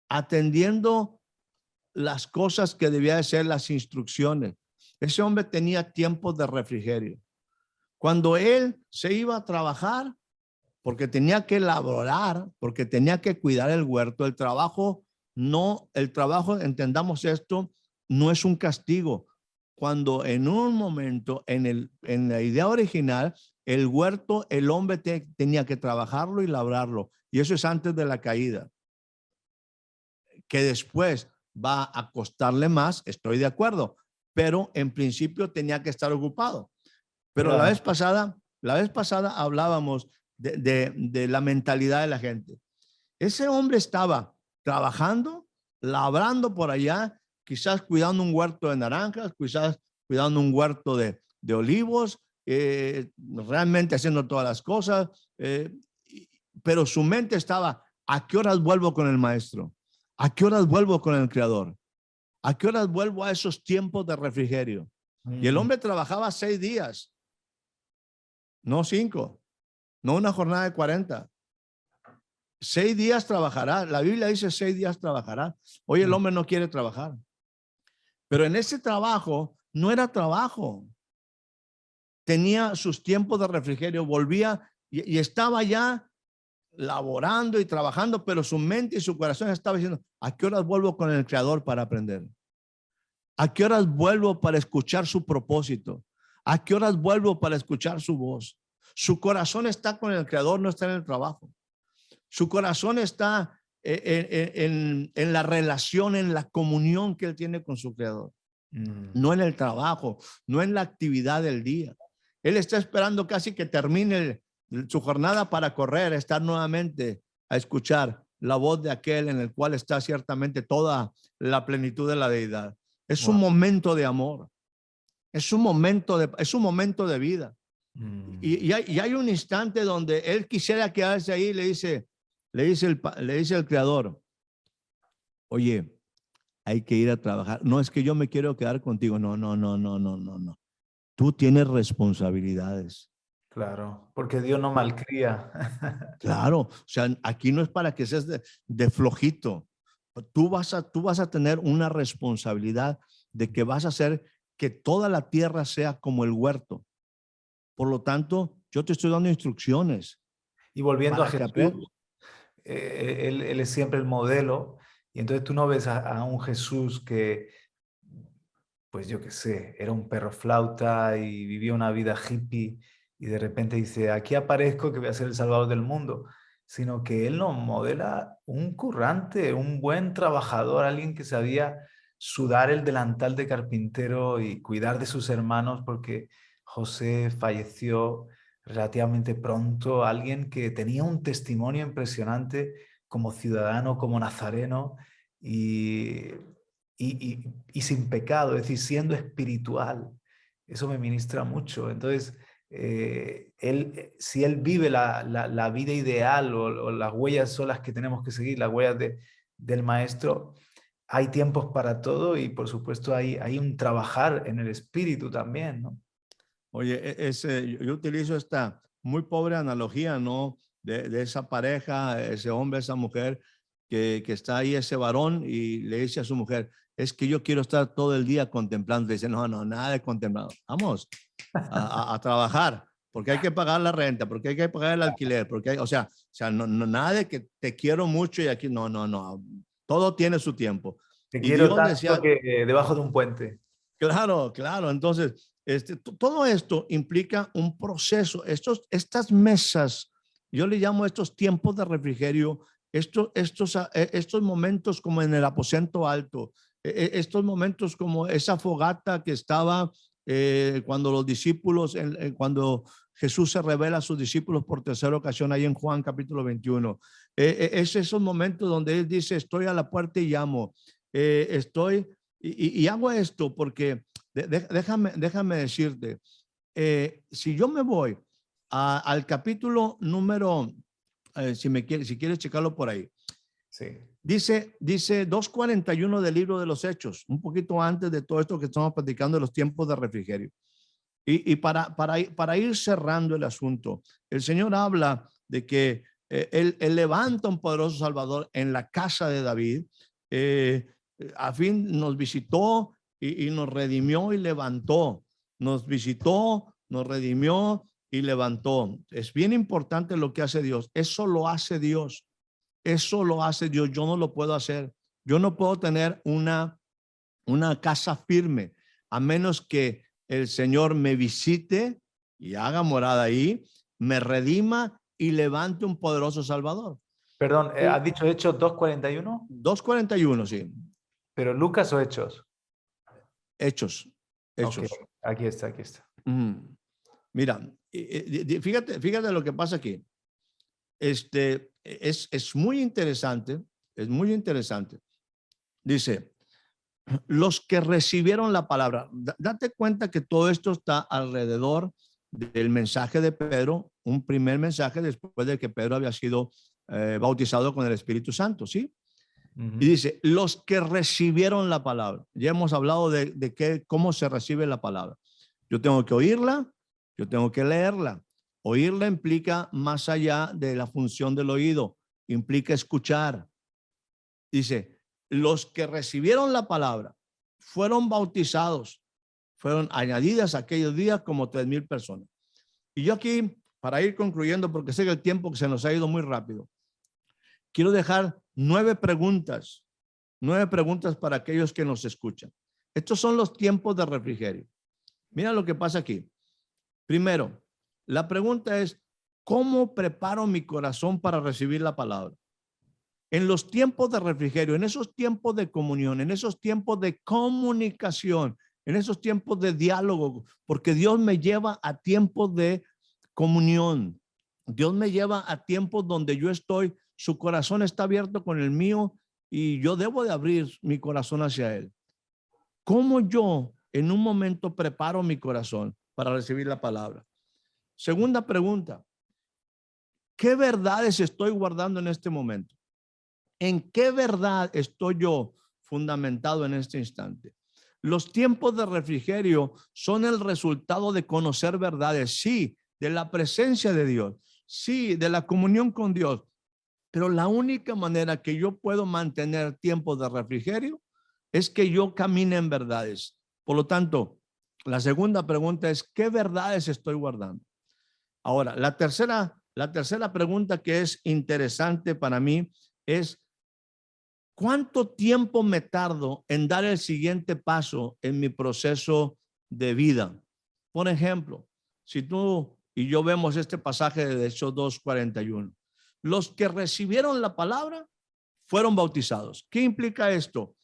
atendiendo las cosas que debía de ser, las instrucciones. Ese hombre tenía tiempos de refrigerio. Cuando él se iba a trabajar, porque tenía que laborar, porque tenía que cuidar el huerto, el trabajo, entendamos esto, no es un castigo. Cuando en un momento, en la idea original, el huerto, el hombre tenía que trabajarlo y labrarlo. Y eso es antes de la caída. Que después va a costarle más, estoy de acuerdo, pero en principio tenía que estar ocupado. Pero la vez pasada hablábamos de la mentalidad de la gente. Ese hombre estaba trabajando, labrando por allá, quizás cuidando un huerto de naranjas, quizás cuidando un huerto de olivos, realmente haciendo todas las cosas, pero su mente estaba, ¿a qué horas vuelvo con el maestro? ¿A qué horas vuelvo con el creador? ¿A qué horas vuelvo a esos tiempos de refrigerio? Y el hombre trabajaba 6 días, no 5, no una jornada de 40. 6 días trabajará. La Biblia dice 6 días trabajará. Hoy el hombre no quiere trabajar. Pero en ese trabajo no era trabajo. Tenía sus tiempos de refrigerio, volvía y estaba ya laborando y trabajando, pero su mente y su corazón estaba diciendo, ¿a qué horas vuelvo con el Creador para aprender? ¿A qué horas vuelvo para escuchar su propósito? ¿A qué horas vuelvo para escuchar su voz? Su corazón está con el Creador, no está en el trabajo. Su corazón está en la relación, en la comunión que él tiene con su Creador. No en el trabajo, no en la actividad del día. Él está esperando casi que termine su jornada para correr, estar nuevamente a escuchar la voz de aquel en el cual está ciertamente toda la plenitud de la deidad. Es un momento de amor. Es un momento de vida. Y hay un instante donde él quisiera quedarse ahí y le dice el Creador, oye, hay que ir a trabajar. No es que yo me quiero quedar contigo. No. Tú tienes responsabilidades. Claro, porque Dios no malcría. Claro, o sea, aquí no es para que seas de flojito. Tú vas a tener una responsabilidad de que vas a hacer que toda la tierra sea como el huerto. Por lo tanto, yo te estoy dando instrucciones. Y volviendo a para que Jesús, aprendas. él es siempre el modelo, y entonces tú no ves a un Jesús que, pues yo qué sé, era un perro flauta y vivía una vida hippie y de repente dice, aquí aparezco que voy a ser el salvador del mundo, sino que él nos modela un currante, un buen trabajador, alguien que sabía sudar el delantal de carpintero y cuidar de sus hermanos porque José falleció relativamente pronto, alguien que tenía un testimonio impresionante como ciudadano, como nazareno y y sin pecado, es decir, siendo espiritual. Eso me ministra mucho. Entonces, si él vive la vida ideal o las huellas son las que tenemos que seguir, las huellas del maestro, hay tiempos para todo y por supuesto hay un trabajar en el espíritu también, ¿no? Oye, yo utilizo esta muy pobre analogía, ¿no? De esa pareja, ese hombre, esa mujer, que está ahí, ese varón, y le dice a su mujer, es que yo quiero estar todo el día contemplando. Le dice, no, nada de contemplado. Vamos a trabajar, porque hay que pagar la renta, porque hay que pagar el alquiler, porque o sea, no, nada de que te quiero mucho y aquí, no. Todo tiene su tiempo. Te Y quiero Dios tanto decía, que debajo de un puente. claro. Entonces, todo esto implica un proceso. Estas mesas, yo le llamo estos tiempos de refrigerio, estos momentos como en el aposento alto, estos momentos como esa fogata que estaba cuando los discípulos, cuando Jesús se revela a sus discípulos por tercera ocasión ahí en Juan capítulo 21. Es esos momentos donde él dice, estoy a la puerta y llamo, estoy... Y hago esto porque déjame decirte, si yo me voy al capítulo número, si quieres checarlo por ahí, Sí. Dice 2:41 del libro de los Hechos, un poquito antes de todo esto que estamos platicando de los tiempos de refrigerio. Y para ir cerrando el asunto, el Señor habla de que él levanta un poderoso Salvador en la casa de David. A fin nos visitó y nos redimió y levantó. Nos visitó, nos redimió y levantó. Es bien importante lo que hace Dios. Eso lo hace Dios. Eso lo hace Dios. Yo no lo puedo hacer. Yo no puedo tener una casa firme a menos que el Señor me visite y haga morada ahí, me redima y levante un poderoso Salvador. Perdón, ¿has dicho Hechos 2:41? 2:41, sí. ¿Pero Lucas o Hechos? Hechos. Ok, Hechos. aquí está, aquí está. Mira, fíjate lo que pasa aquí. Es muy interesante, es muy interesante. Dice, los que recibieron la palabra, date cuenta que todo esto está alrededor del mensaje de Pedro, un primer mensaje después de que Pedro había sido bautizado con el Espíritu Santo, ¿sí? Y dice, los que recibieron la palabra. Ya hemos hablado de cómo se recibe la palabra. Yo tengo que oírla, yo tengo que leerla. Oírla implica más allá de la función del oído, implica escuchar. Dice, los que recibieron la palabra fueron bautizados, fueron añadidas aquellos días como 3,000 personas. Y yo aquí, para ir concluyendo, porque sé que el tiempo que se nos ha ido muy rápido, quiero dejar 9 preguntas para aquellos que nos escuchan. Estos son los tiempos de refrigerio. Mira lo que pasa aquí. Primero, la pregunta es, ¿cómo preparo mi corazón para recibir la palabra? En los tiempos de refrigerio, en esos tiempos de comunión, en esos tiempos de comunicación, en esos tiempos de diálogo, porque Dios me lleva a tiempos de comunión. Dios me lleva a tiempos donde yo estoy, su corazón está abierto con el mío y yo debo de abrir mi corazón hacia Él. ¿Cómo yo en un momento preparo mi corazón para recibir la palabra? Segunda pregunta, ¿qué verdades estoy guardando en este momento? ¿En qué verdad estoy yo fundamentado en este instante? Los tiempos de refrigerio son el resultado de conocer verdades, sí, de la presencia de Dios, sí, de la comunión con Dios, pero la única manera que yo puedo mantener tiempos de refrigerio es que yo camine en verdades. Por lo tanto, la segunda pregunta es, ¿qué verdades estoy guardando? Ahora, la tercera pregunta que es interesante para mí es, ¿cuánto tiempo me tardo en dar el siguiente paso en mi proceso de vida? Por ejemplo, si tú y yo vemos este pasaje de Hechos 2:41, los que recibieron la palabra fueron bautizados. ¿Qué implica esto?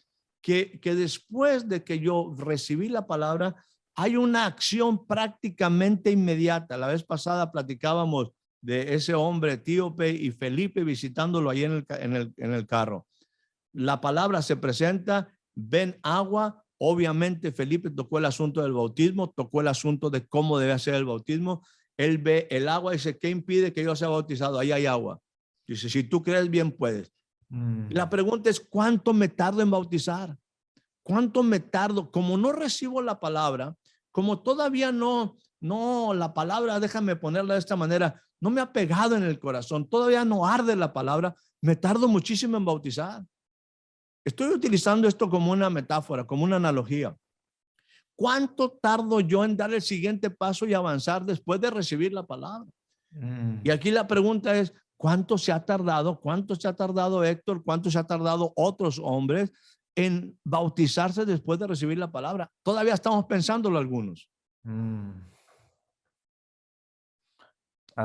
Que después de que yo recibí la palabra, hay una acción prácticamente inmediata. La vez pasada platicábamos de ese hombre etíope y Felipe visitándolo ahí en el carro. La palabra se presenta, ven agua. Obviamente Felipe tocó el asunto del bautismo, tocó el asunto de cómo debe ser el bautismo. Él ve el agua y dice, ¿qué impide que yo sea bautizado? Ahí hay agua. Dice, si tú crees, bien puedes. La pregunta es, ¿cuánto me tardo en bautizar? ¿Cuánto me tardo? Como no recibo la palabra, como todavía no, la palabra, déjame ponerla de esta manera, no me ha pegado en el corazón, todavía no arde la palabra, me tardo muchísimo en bautizar. Estoy utilizando esto como una metáfora, como una analogía. ¿Cuánto tardo yo en dar el siguiente paso y avanzar después de recibir la palabra? Y aquí la pregunta es, ¿cuánto se ha tardado? ¿Cuánto se ha tardado Héctor? ¿Cuánto se ha tardado otros hombres en bautizarse después de recibir la palabra? Todavía estamos pensándolo algunos.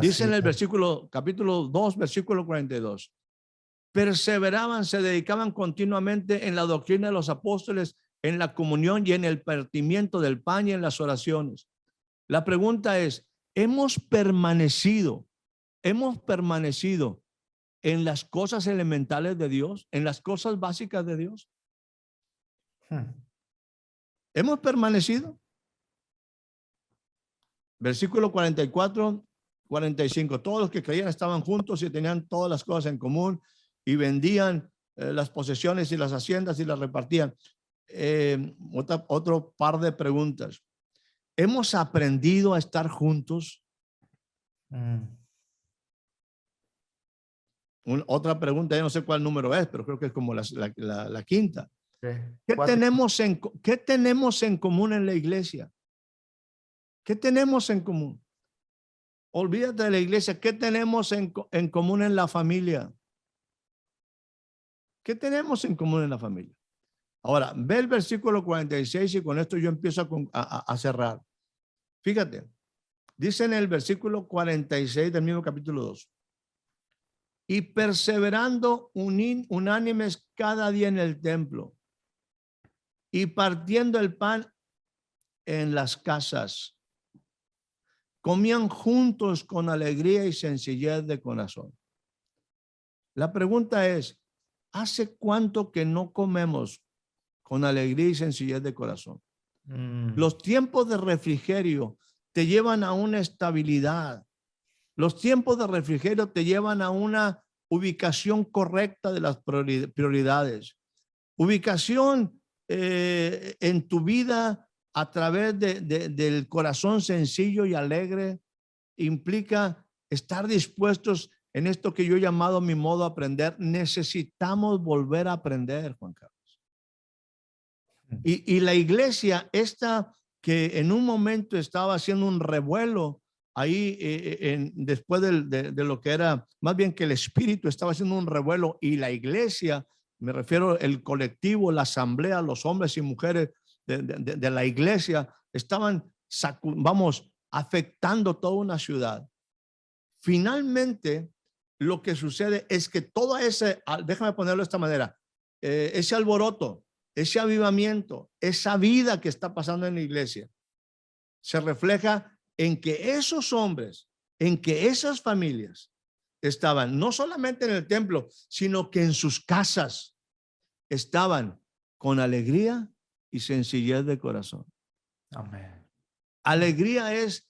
Dice en el versículo, capítulo 2, versículo 42. Perseveraban, se dedicaban continuamente en la doctrina de los apóstoles, en la comunión y en el partimiento del pan y en las oraciones. La pregunta es, ¿hemos permanecido en las cosas elementales de Dios, en las cosas básicas de Dios? ¿Hemos permanecido? Versículo 44, 45. Todos los que creían estaban juntos y tenían todas las cosas en común. y vendían las posesiones y las haciendas y las repartían. Otro par de preguntas. ¿Hemos aprendido a estar juntos? Otra pregunta, yo no sé cuál número es, pero creo que es como la quinta. ¿Qué tenemos en común en la iglesia? ¿Qué tenemos en común? Olvídate de la iglesia. ¿Qué tenemos en común en la familia? ¿Qué tenemos en común en la familia? Ahora, ve el versículo 46 y con esto yo empiezo a cerrar. Fíjate, dice en el versículo 46 del mismo capítulo 2. Y perseverando unánimes cada día en el templo y partiendo el pan en las casas, comían juntos con alegría y sencillez de corazón. La pregunta es, ¿hace cuánto que no comemos con alegría y sencillez de corazón? Los tiempos de refrigerio te llevan a una estabilidad. Los tiempos de refrigerio te llevan a una ubicación correcta de las prioridades. Ubicación en tu vida a través del corazón sencillo y alegre implica estar dispuestos en esto que yo he llamado mi modo de aprender. Necesitamos volver a aprender, Juan Carlos. Y la iglesia esta que en un momento estaba haciendo un revuelo ahí después de lo que era, más bien que el espíritu estaba haciendo un revuelo y la iglesia, me refiero el colectivo, la asamblea, los hombres y mujeres de la iglesia estaban, afectando toda una ciudad. Finalmente, lo que sucede es que todo ese, déjame ponerlo de esta manera, ese alboroto, ese avivamiento, esa vida que está pasando en la iglesia, se refleja en que esos hombres, en que esas familias estaban no solamente en el templo, sino que en sus casas estaban con alegría y sencillez de corazón. Amén. Alegría es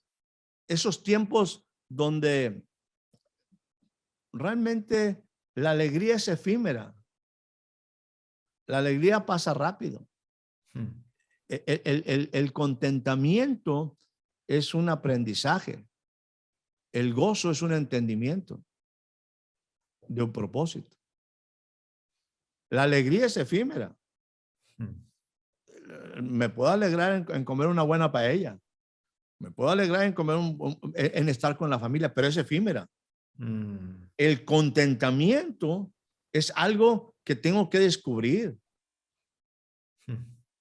esos tiempos donde realmente la alegría es efímera. La alegría pasa rápido. El contentamiento es un aprendizaje. El gozo es un entendimiento de un propósito. La alegría es efímera. Me puedo alegrar en comer una buena paella. Me puedo alegrar en comer en estar con la familia, pero es efímera. El contentamiento es algo que tengo que descubrir.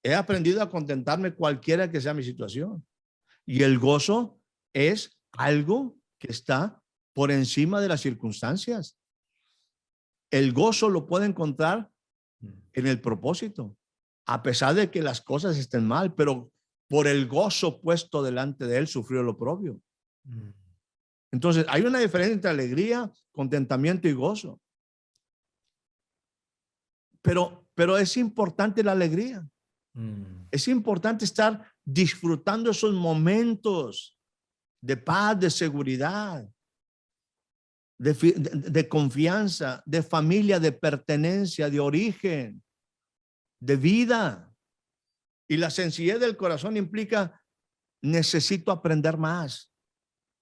He aprendido a contentarme cualquiera que sea mi situación. Y el gozo es algo que está por encima de las circunstancias. El gozo lo puedo encontrar en el propósito, a pesar de que las cosas estén mal, pero por el gozo puesto delante de él sufrió lo propio. Entonces, hay una diferencia entre alegría, contentamiento y gozo. Pero es importante la alegría. Es importante estar disfrutando esos momentos de paz, de seguridad, de confianza, de familia, de pertenencia, de origen, de vida. Y la sencillez del corazón implica, necesito aprender más.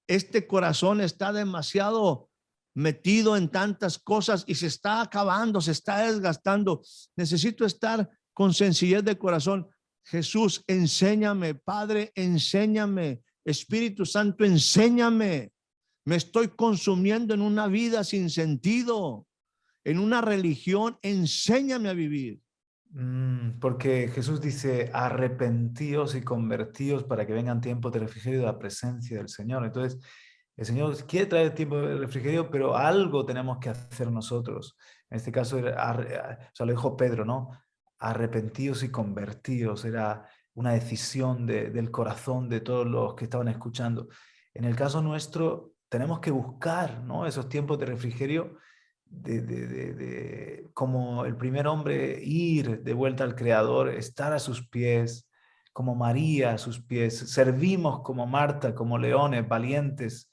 Este corazón está demasiado metido en tantas cosas y se está acabando, se está desgastando. Necesito estar con sencillez de corazón. Jesús, enséñame. Padre, enséñame. Espíritu Santo, enséñame. Me estoy consumiendo en una vida sin sentido, en una religión. Enséñame a vivir. Porque Jesús dice, arrepentíos y convertíos para que vengan tiempos de refrigerio de la presencia del Señor. Entonces, el Señor quiere traer tiempo de refrigerio, pero algo tenemos que hacer nosotros. En este caso, lo dijo Pedro, ¿no? Arrepentíos y convertíos. Era una decisión del corazón de todos los que estaban escuchando. En el caso nuestro, tenemos que buscar, ¿no? Esos tiempos de refrigerio como el primer hombre, ir de vuelta al Creador, estar a sus pies, como María a sus pies. Servimos como Marta, como leones valientes,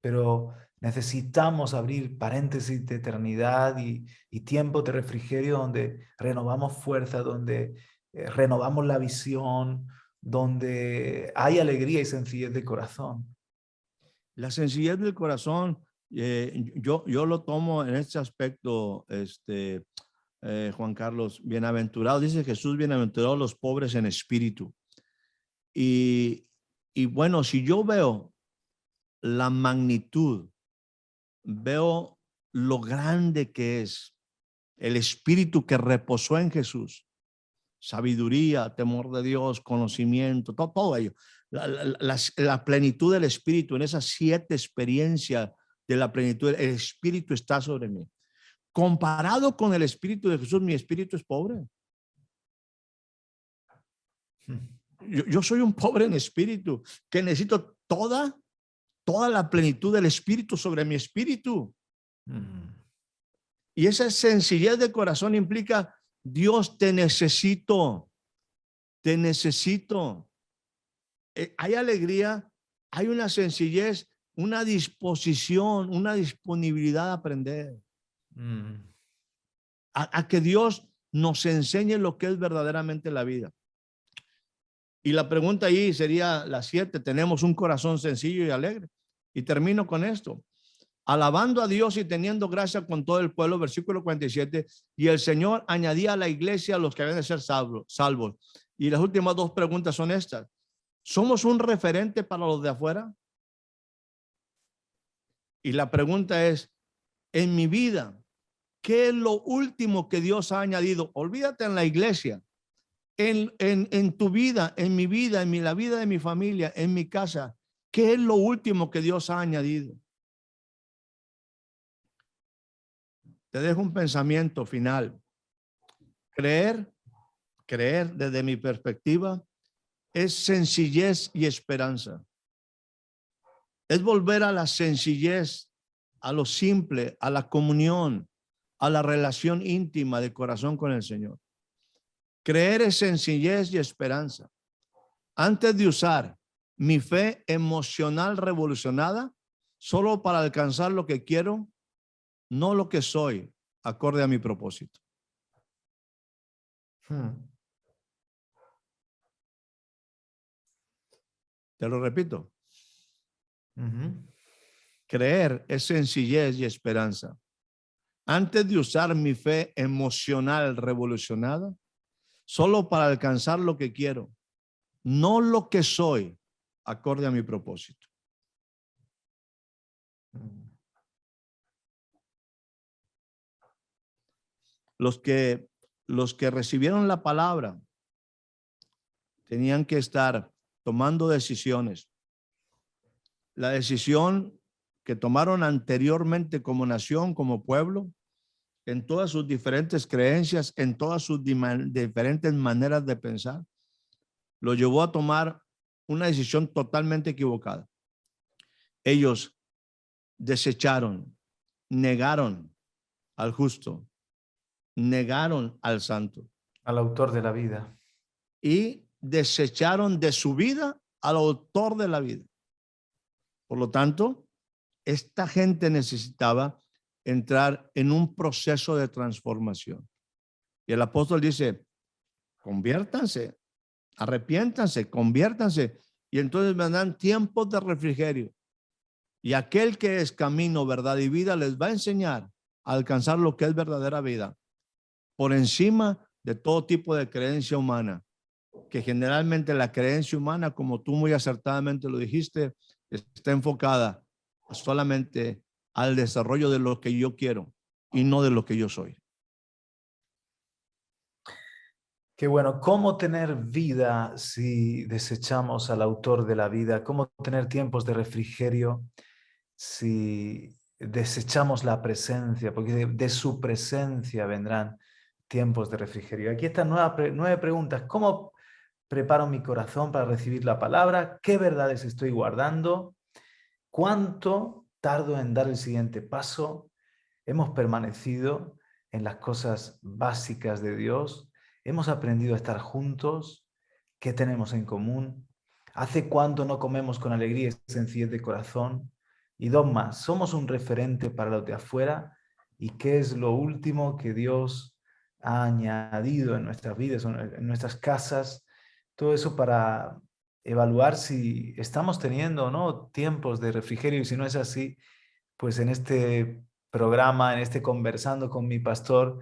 pero Necesitamos abrir paréntesis de eternidad y tiempos de refrigerio donde renovamos fuerza, donde renovamos la visión, donde hay alegría y sencillez de corazón. La sencillez del corazón, yo lo tomo en este aspecto, Juan Carlos, bienaventurado, dice Jesús, bienaventurados los pobres en espíritu. Y bueno, si yo veo la magnitud, veo lo grande que es el espíritu que reposó en Jesús, sabiduría, temor de Dios, conocimiento, todo ello, la plenitud del espíritu, en esas 7 experiencias de la plenitud, el espíritu está sobre mí. Comparado con el espíritu de Jesús, mi espíritu es pobre. Yo soy un pobre en espíritu, que necesito toda la plenitud del espíritu sobre mi espíritu. Y esa sencillez de corazón implica, Dios, te necesito, te necesito. Hay alegría, hay una sencillez, una disposición, una disponibilidad a aprender. A que Dios nos enseñe lo que es verdaderamente la vida. Y la pregunta ahí sería la 7, tenemos un corazón sencillo y alegre. Y termino con esto. Alabando a Dios y teniendo gracia con todo el pueblo, versículo 47, y el Señor añadía a la iglesia a los que habían de ser salvos. Y las últimas 2 preguntas son estas. ¿Somos un referente para los de afuera? Y la pregunta es, en mi vida, ¿qué es lo último que Dios ha añadido? Olvídate en la iglesia, en tu vida, en mi vida, la vida de mi familia, en mi casa. ¿Qué es lo último que Dios ha añadido? Te dejo un pensamiento final. Creer desde mi perspectiva es sencillez y esperanza. Es volver a la sencillez, a lo simple, a la comunión, a la relación íntima de corazón con el Señor. Creer es sencillez y esperanza. Antes de usar mi fe emocional revolucionada solo para alcanzar lo que quiero, no lo que soy, acorde a mi propósito. Te lo repito. Creer es sencillez y esperanza. Antes de usar mi fe emocional revolucionada, solo para alcanzar lo que quiero, no lo que soy, acorde a mi propósito. Los que recibieron la palabra tenían que estar tomando decisiones. La decisión que tomaron anteriormente como nación, como pueblo, en todas sus diferentes creencias, en todas sus diferentes maneras de pensar, lo llevó a tomar una decisión totalmente equivocada. Ellos desecharon, negaron al justo, negaron al santo. Al autor de la vida. Y desecharon de su vida al autor de la vida. Por lo tanto, esta gente necesitaba entrar en un proceso de transformación. Y el apóstol dice, conviértanse, arrepiéntanse, conviértanse. Y entonces me dan tiempos de refrigerio. Y aquel que es camino, verdad y vida les va a enseñar a alcanzar lo que es verdadera vida. Por encima de todo tipo de creencia humana. Que generalmente la creencia humana, como tú muy acertadamente lo dijiste, está enfocada solamente al desarrollo de lo que yo quiero y no de lo que yo soy. Qué bueno, ¿cómo tener vida si desechamos al autor de la vida? ¿Cómo tener tiempos de refrigerio si desechamos la presencia? Porque de su presencia vendrán tiempos de refrigerio. Aquí están 9 preguntas. ¿Cómo preparo mi corazón para recibir la palabra? ¿Qué verdades estoy guardando? ¿Cuánto tardo en dar el siguiente paso? ¿Hemos permanecido en las cosas básicas de Dios? ¿Hemos aprendido a estar juntos? ¿Qué tenemos en común? ¿Hace cuánto no comemos con alegría y sencillez de corazón? Y dos más, somos un referente para los de afuera. ¿Y qué es lo último que Dios ha añadido en nuestras vidas, en nuestras casas? Todo eso para evaluar si estamos teniendo o no tiempos de refrigerio, y si no es así, pues en este programa, en este conversando con mi pastor,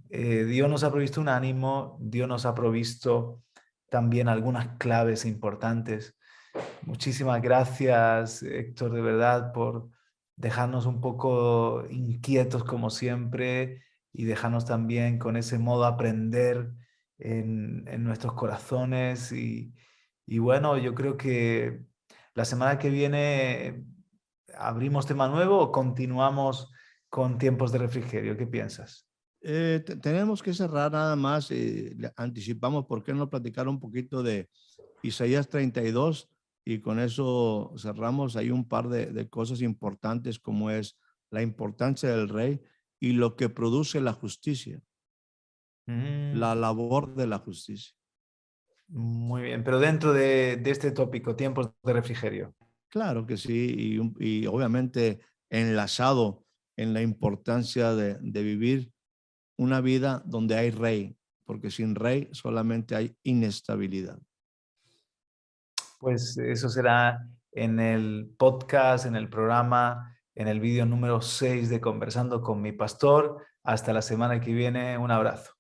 Dios nos ha provisto un ánimo, Dios nos ha provisto también algunas claves importantes. Muchísimas gracias, Héctor, de verdad, por dejarnos un poco inquietos como siempre y dejarnos también con ese modo aprender en nuestros corazones. Y bueno, yo creo que la semana que viene abrimos tema nuevo o continuamos con tiempos de refrigerio. ¿Qué piensas? Tenemos que cerrar nada más, anticipamos, ¿por qué no platicar un poquito de Isaías 32? Y con eso cerramos. Hay un par de cosas importantes como es la importancia del rey y lo que produce la justicia, Mm, la labor de la justicia. muy bien, pero dentro de este tópico, tiempos de refrigerio. Claro que sí, y obviamente enlazado en la importancia de vivir una vida donde hay rey, porque sin rey solamente hay inestabilidad. Pues eso será en el podcast, en el programa, en el vídeo número 6 de Conversando con mi pastor. Hasta la semana que viene. Un abrazo.